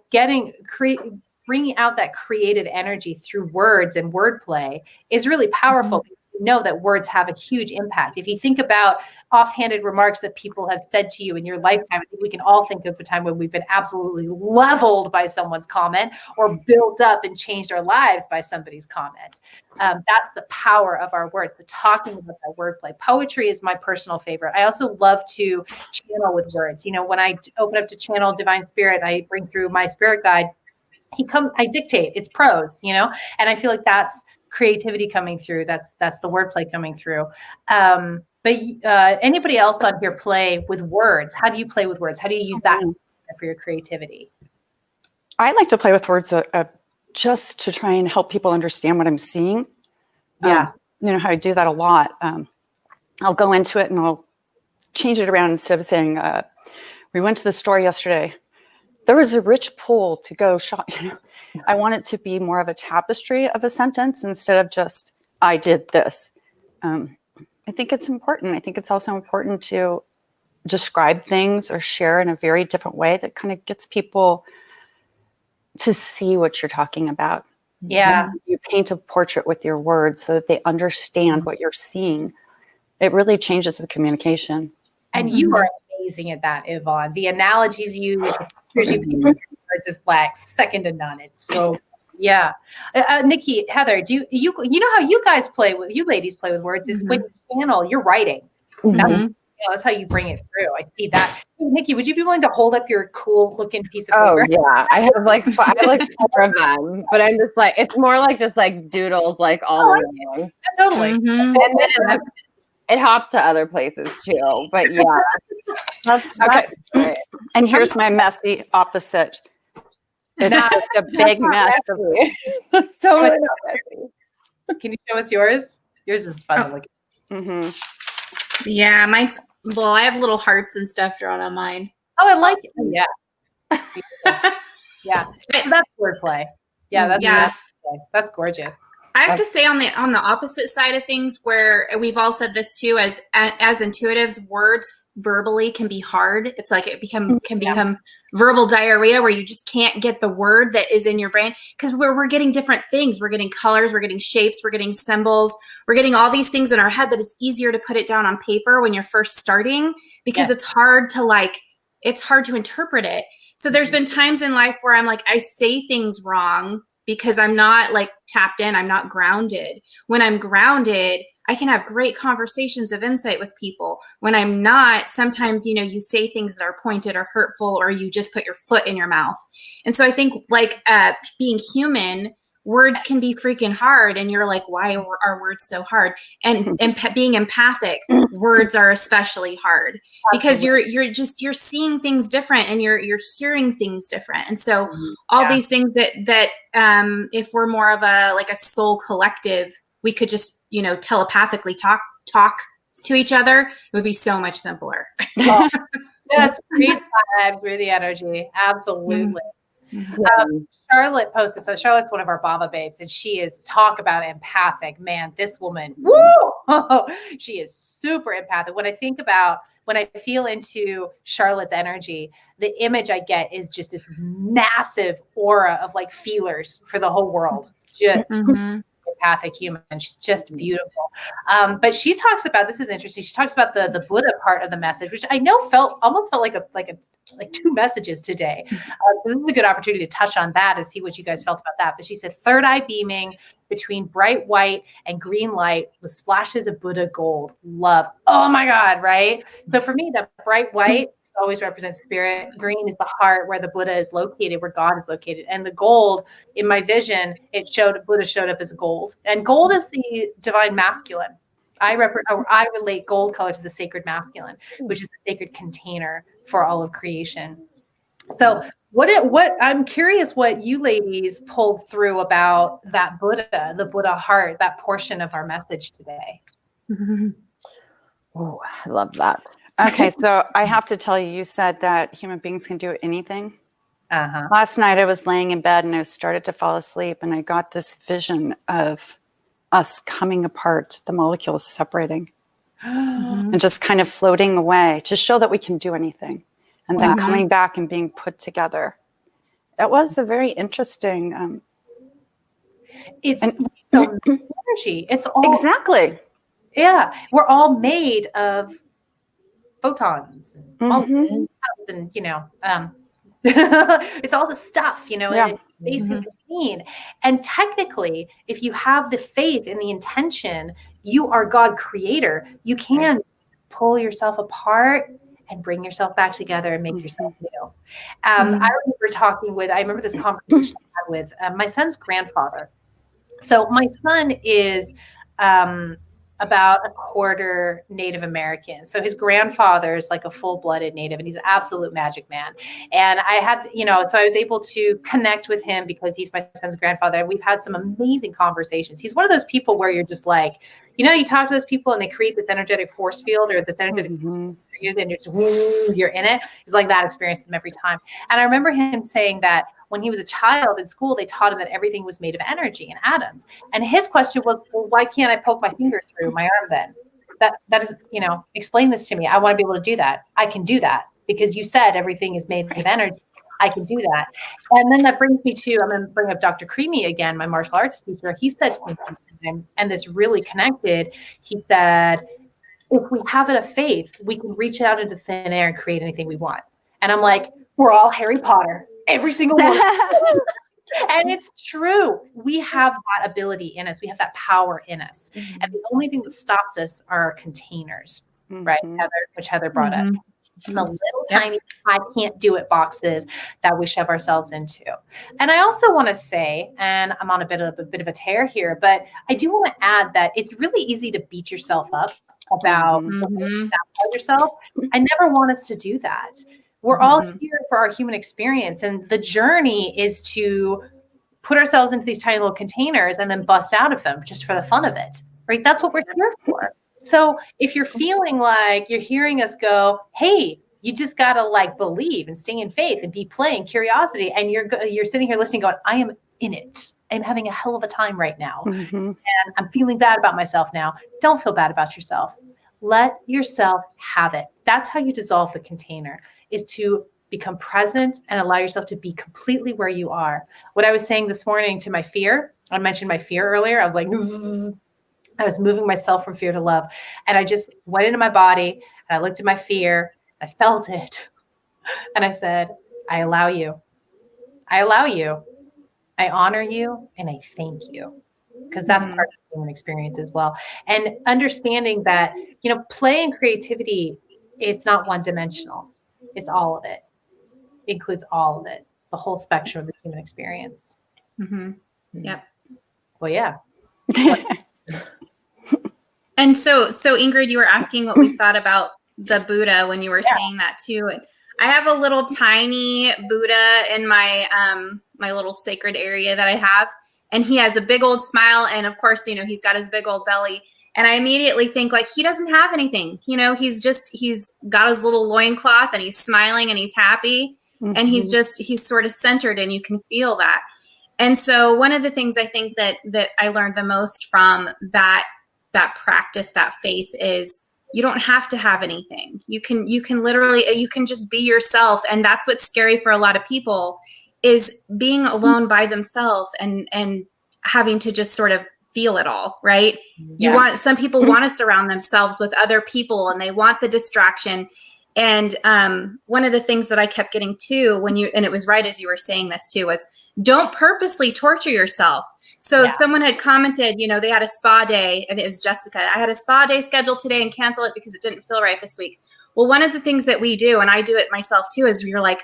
bringing out that creative energy through words and wordplay is really powerful. You know that words have a huge impact. If you think about offhanded remarks that people have said to you in your lifetime, I think we can all think of a time when we've been absolutely leveled by someone's comment or built up and changed our lives by somebody's comment. That's the power of our words, the talking about that wordplay. Poetry is my personal favorite. I also love to channel with words. You know, when I open up to channel Divine Spirit, I bring through my spirit guide. I dictate, it's prose, you know, and I feel like that's creativity coming through. That's the wordplay coming through. But anybody else on here play with words? How do you play with words? How do you use that for your creativity? I like to play with words just to try and help people understand what I'm seeing. You know how I do that a lot. I'll go into it and I'll change it around instead of saying, we went to the store yesterday. There was a rich pool to go shop. You know, I want it to be more of a tapestry of a sentence instead of just, I did this. I think it's important. I think it's also important to describe things or share in a very different way that kind of gets people to see what you're talking about. Yeah. You paint a portrait with your words so that they understand what you're seeing. It really changes the communication. And you are amazing at that, Yvonne. The analogies you use, it's just like second to none. It's so, yeah. Nikki, Heather, do you know how you ladies play with words is when you channel, you're writing. That's how you bring it through. I see that. Nikki, would you be willing to hold up your cool looking piece of paper? Oh yeah, I have like 4 of them, but I'm just like, it's more like just like doodles, like all along. Totally. And then it hopped to other places too, but yeah. Okay. And here's my messy opposite. It's just a big mess. So messy. Can you show us yours? Yours is fun to look at. Yeah, mine's, well, I have little hearts and stuff drawn on mine. Oh, I like it. Yeah. Yeah. So that's wordplay. Yeah, that's gorgeous. I have to say on the opposite side of things, where we've all said this too, as intuitives, words verbally can be hard. It's like it can become verbal diarrhea, where you just can't get the word that is in your brain, because we're getting different things. We're getting colors, we're getting shapes, we're getting symbols, we're getting all these things in our head that it's easier to put it down on paper when you're first starting, because it's hard to interpret it. So there's been times in life where I'm like, I say things wrong because I'm not like tapped in, I'm not grounded. When I'm grounded, I can have great conversations of insight with people. When I'm not, sometimes, you say things that are pointed or hurtful, or you just put your foot in your mouth. And so I think being human, words can be freaking hard. And you're like, why are words so hard? And being empathic, words are especially hard, because you're seeing things different, and you're hearing things different. And so all these things that if we're more of a soul collective, we could just, telepathically talk to each other, it would be so much simpler. No, Yes, breathe vibes, breathe the energy. Absolutely. Charlotte posted, so Charlotte's one of our Bhava babes, and she is, talk about empathic. Man, this woman, woo! She is super empathic. When I feel into Charlotte's energy, the image I get is just this massive aura of like feelers for the whole world. Just empathic human. She's just beautiful. But she talks about, this is interesting. She talks about the Buddha part of the message, which I know almost felt like two messages today. So this is a good opportunity to touch on that and see what you guys felt about that. But she said, third eye beaming between bright white and green light with splashes of Buddha gold. Love. Oh my God, right? So for me, that bright white always represents spirit. Green is the heart where the Buddha is located, where God is located. And the gold, in my vision, Buddha showed up as gold. And gold is the divine masculine. I relate gold color to the sacred masculine, which is the sacred container for all of creation. So what I'm curious what you ladies pulled through about that Buddha, the Buddha heart, that portion of our message today. Oh, I love that. Okay, so I have to tell you, you said that human beings can do anything. Uh-huh. Last night I was laying in bed and I started to fall asleep and I got this vision of us coming apart, the molecules separating and just kind of floating away to show that we can do anything. And then coming back and being put together. It was a very interesting. It's energy. It's all exactly. Yeah, we're all made of photons and it's all the stuff, and space in between. And technically, if you have the faith and the intention, you are God creator. You can pull yourself apart and bring yourself back together and make yourself new. I remember this conversation I had with my son's grandfather. So my son is about a quarter Native American. So his grandfather is like a full-blooded Native, and he's an absolute magic man. And I had, so I was able to connect with him because he's my son's grandfather. And we've had some amazing conversations. He's one of those people where you're just like, you talk to those people and they create this energetic force field or this energetic force field, and you're in it. It's like that experience with him every time. And I remember him saying that when he was a child in school, they taught him that everything was made of energy and atoms. And his question was, well, why can't I poke my finger through my arm then? That is, explain this to me. I want to be able to do that. I can do that because you said everything is made of energy. I can do that. And then that brings me to, I'm going to bring up Dr. Creamy again, my martial arts teacher. He said to me something, and this really connected. He said, if we have enough faith, we can reach out into thin air and create anything we want. And I'm like, we're all Harry Potter. Every single one. And it's true. We have that ability in us. We have that power in us. And the only thing that stops us are containers, right? Which Heather brought up. The little tiny, I can't do it boxes that we shove ourselves into. And I also want to say, and I'm on a bit of a tear here, but I do want to add that it's really easy to beat yourself up about yourself. I never want us to do that. We're all here for our human experience. And the journey is to put ourselves into these tiny little containers and then bust out of them just for the fun of it, right? That's what we're here for. So if you're feeling like you're hearing us go, hey, you just got to like believe and stay in faith and be playing curiosity. And you're sitting here listening going, I am in it. I'm having a hell of a time right now. And I'm feeling bad about myself now. Don't feel bad about yourself. Let yourself have it. That's how you dissolve the container, is to become present and allow yourself to be completely where you are. What I was saying this morning to my fear, I mentioned my fear earlier. I was like, I was moving myself from fear to love. And I just went into my body and I looked at my fear. I felt it. And I said, I allow you. I allow you. I honor you and I thank you. Because that's part of the human experience as well. And understanding that, play and creativity, it's not one dimensional. It's all of it. It includes all of it, the whole spectrum of the human experience. Yep. Well, yeah. And so Ingrid, you were asking what we thought about the Buddha when you were saying that too. And I have a little tiny Buddha in my my little sacred area that I have. And he has a big old smile. And of course, he's got his big old belly. And I immediately think like, he doesn't have anything, you know, he's got his little loincloth and he's smiling and he's happy and he's sort of centered, and you can feel that. And so one of the things I think that I learned the most from that practice, that faith, is you don't have to have anything. You can literally, you can just be yourself. And that's what's scary for a lot of people, is being alone by themselves and having to just sort of feel it all, right? Some people want to surround themselves with other people, and they want the distraction. And one of the things that I kept getting to and it was right as you were saying this too, was don't purposely torture yourself. So someone had commented, you know, they had a spa day, and it was Jessica. I had a spa day scheduled today and cancel it because it didn't feel right this week. Well, one of the things that we do, and I do it myself too, is you're like,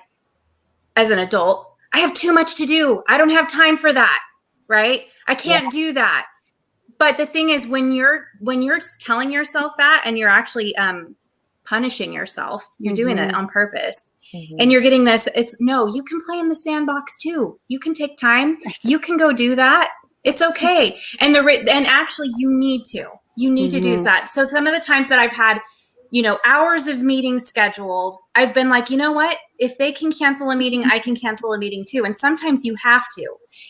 as an adult, I have too much to do. I don't have time for that, right? I can't do that. But the thing is, when you're telling yourself that, and you're actually punishing yourself, you're doing it on purpose, and you're getting this. You can play in the sandbox too. You can take time. You can go do that. It's okay. And actually, you need to do that. So some of the times that I've had, you know, hours of meetings scheduled, I've been like, you know what? If they can cancel a meeting, I can cancel a meeting too. And sometimes you have to.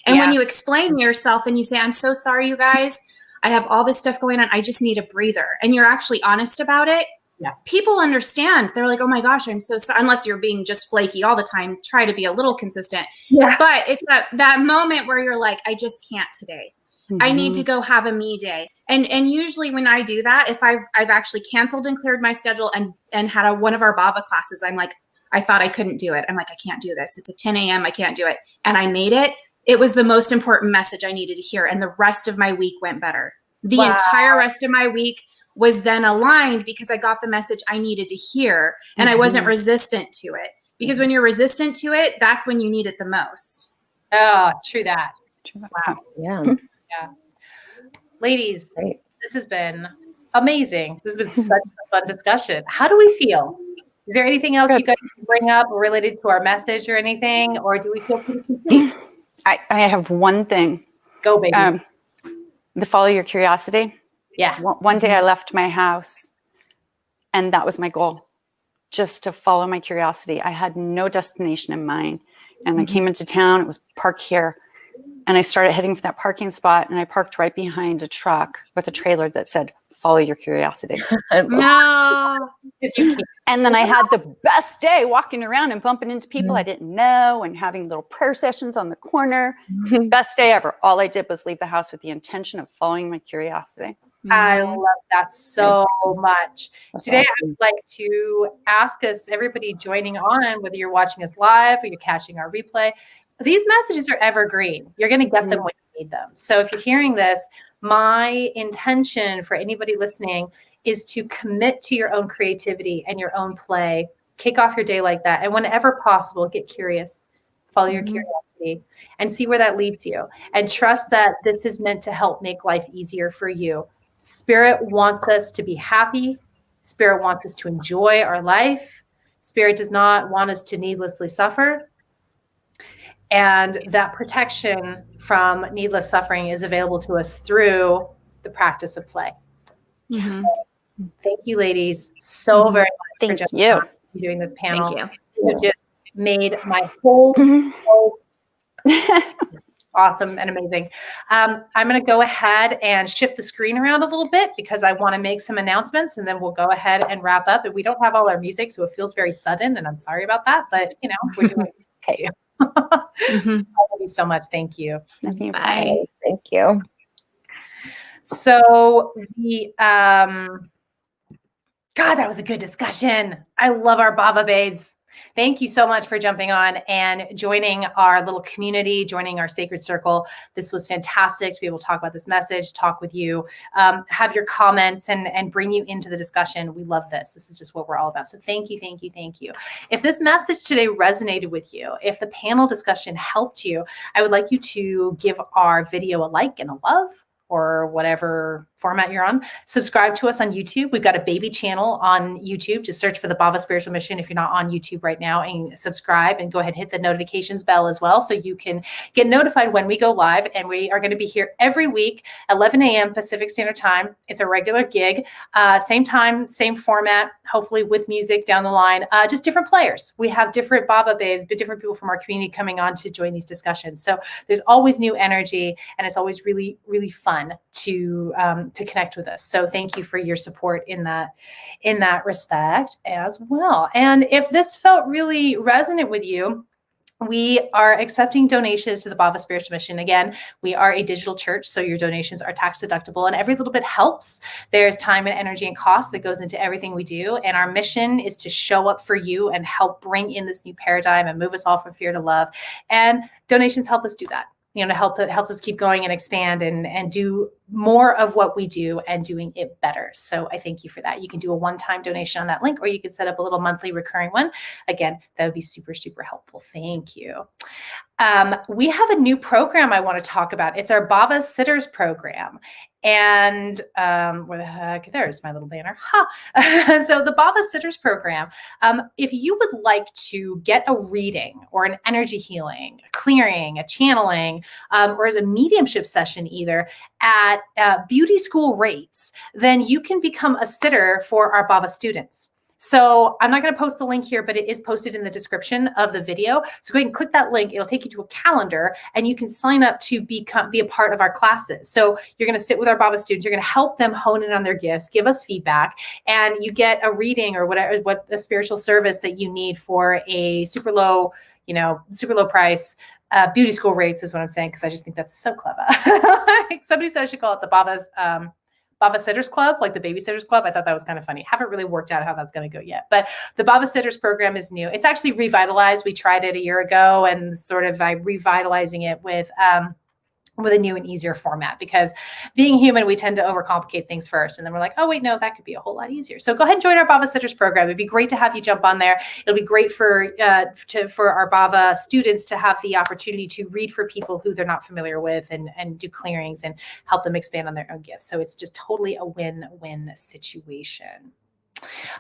And when you explain yourself and you say, I'm so sorry, you guys, I have all this stuff going on, I just need a breather, and you're actually honest about it, people understand. They're like, oh my gosh, I'm so sorry. Unless you're being just flaky all the time, try to be a little consistent. But it's that moment where you're like, I just can't today. I need to go have a me day. And usually when I do that, if I've actually canceled and cleared my schedule and had one of our Bhava classes, I'm like, I thought I couldn't do it. I'm like, I can't do this. It's a 10 a.m. I can't do it. And I made it. It was the most important message I needed to hear. And the rest of my week went better. The entire rest of my week was then aligned because I got the message I needed to hear, and I wasn't resistant to it. Because when you're resistant to it, that's when you need it the most. Oh, true that. Wow. Yeah. Ladies, this has been amazing. This has been such a fun discussion. How do we feel? Is there anything else you guys can bring up related to our message or anything? Or do we feel pretty complete? I have one thing. Go, baby. The follow your curiosity. Yeah. One day I left my house, and that was my goal, just to follow my curiosity. I had no destination in mind. And I came into town. It was park here. And I started heading for that parking spot, and I parked right behind a truck with a trailer that said, follow your curiosity. No. And then I had the best day walking around and bumping into people I didn't know and having little prayer sessions on the corner. Best day ever. All I did was leave the house with the intention of following my curiosity. I love that so much. Today, I would like to ask everybody joining on, whether you're watching us live or you're catching our replay, these messages are evergreen. You're going to get them when you need them. So if you're hearing this, my intention for anybody listening is to commit to your own creativity and your own play. Kick off your day like that. And whenever possible, get curious, follow your curiosity, and see where that leads you. And trust that this is meant to help make life easier for you. Spirit wants us to be happy. Spirit wants us to enjoy our life. Spirit does not want us to needlessly suffer. And that protection from needless suffering is available to us through the practice of play. Yes. Thank you, ladies, so very much for doing this panel. Thank you. You just made my whole awesome and amazing. I'm going to go ahead and shift the screen around a little bit because I want to make some announcements, and then we'll go ahead and wrap up. And we don't have all our music, so it feels very sudden, and I'm sorry about that, but you know, we're doing okay. I love you so much. Thank you. Bye. Thank you. So the God, that was a good discussion. I love our Bhava babes. Thank you so much for jumping on and joining our little community, joining our sacred circle. This was fantastic to be able to talk about this message, talk with you, have your comments and bring you into the discussion. We love this. This is just what we're all about. So thank you, thank you, thank you. If this message today resonated with you, if the panel discussion helped you, I would like you to give our video a like and a love, or whatever format you're on. Subscribe to us on YouTube. We've got a baby channel on YouTube. Just search for the Bhava Spiritual Mission if you're not on YouTube right now, and subscribe, and go ahead and hit the notifications bell as well so you can get notified when we go live. And we are going to be here every week, 11 a.m. Pacific Standard Time. It's a regular gig, same time, same format, hopefully with music down the line, just different players. We have different Bhava babes, but different people from our community coming on to join these discussions. So there's always new energy, and it's always really, really fun to connect with us. So thank you for your support in that respect as well. And if this felt really resonant with you, we are accepting donations to the Bhava Spiritual Mission. Again, we are a digital church, so your donations are tax deductible, and every little bit helps. There's time and energy and cost that goes into everything we do. And our mission is to show up for you and help bring in this new paradigm and move us all from fear to love. And donations help us do that. To help, it helps us keep going and expand and do more of what we do and doing it better. So I thank you for that. You can do a one-time donation on that link, or you can set up a little monthly recurring one. Again, that would be super, super helpful. Thank you. We have a new program I want to talk about. It's our Bhava Sitters program. And where the heck, there's my little banner. So the Bhava Sitters program, if you would like to get a reading or an energy healing, a clearing, a channeling, or as a mediumship session either at beauty school rates, then you can become a sitter for our Bhava students. So I'm not going to post the link here, but it is posted in the description of the video. So go ahead and click that link. It'll take you to a calendar, and you can sign up to be a part of our classes. So you're going to sit with our Bhava students. You're going to help them hone in on their gifts, give us feedback, and you get a reading or whatever, what a spiritual service that you need for a super low price. Beauty school rates is what I'm saying, because I just think that's so clever. Somebody said I should call it the Bhava Sitters Club, like the Babysitters Club. I thought that was kind of funny. Haven't really worked out how that's going to go yet. But the Bhava Sitters program is new. It's actually revitalized. We tried it a year ago, and sort of by revitalizing it with a new and easier format, because being human, we tend to overcomplicate things first. And then we're like, oh, wait, no, that could be a whole lot easier. So go ahead and join our Bhava Sitters program. It'd be great to have you jump on there. It'll be great for our Bhava students to have the opportunity to read for people who they're not familiar with, and do clearings and help them expand on their own gifts. So it's just totally a win-win situation.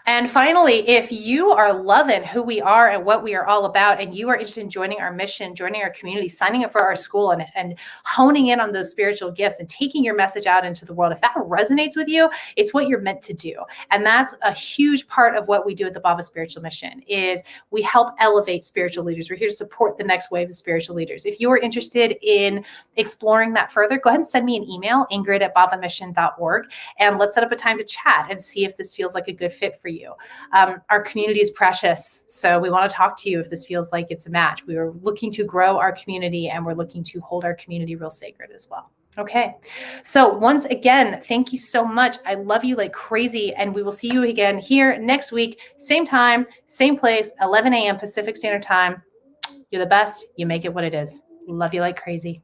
And finally, if you are loving who we are and what we are all about, and you are interested in joining our mission, joining our community, signing up for our school, and honing in on those spiritual gifts and taking your message out into the world, if that resonates with you, it's what you're meant to do. And that's a huge part of what we do at the Bhava Spiritual Mission, is we help elevate spiritual leaders. We're here to support the next wave of spiritual leaders. If you are interested in exploring that further, go ahead and send me an email, Ingrid@bhavamission.org, and let's set up a time to chat and see if this feels like a good fit for you. Our community is precious, so we want to talk to you if this feels like it's a match. We are looking to grow our community, and we're looking to hold our community real sacred as well. Okay, so once again, thank you so much. I love you like crazy, and we will see you again here next week, same time, same place, 11 a.m. Pacific Standard Time. You're the best. You make it what it is. Love you like crazy.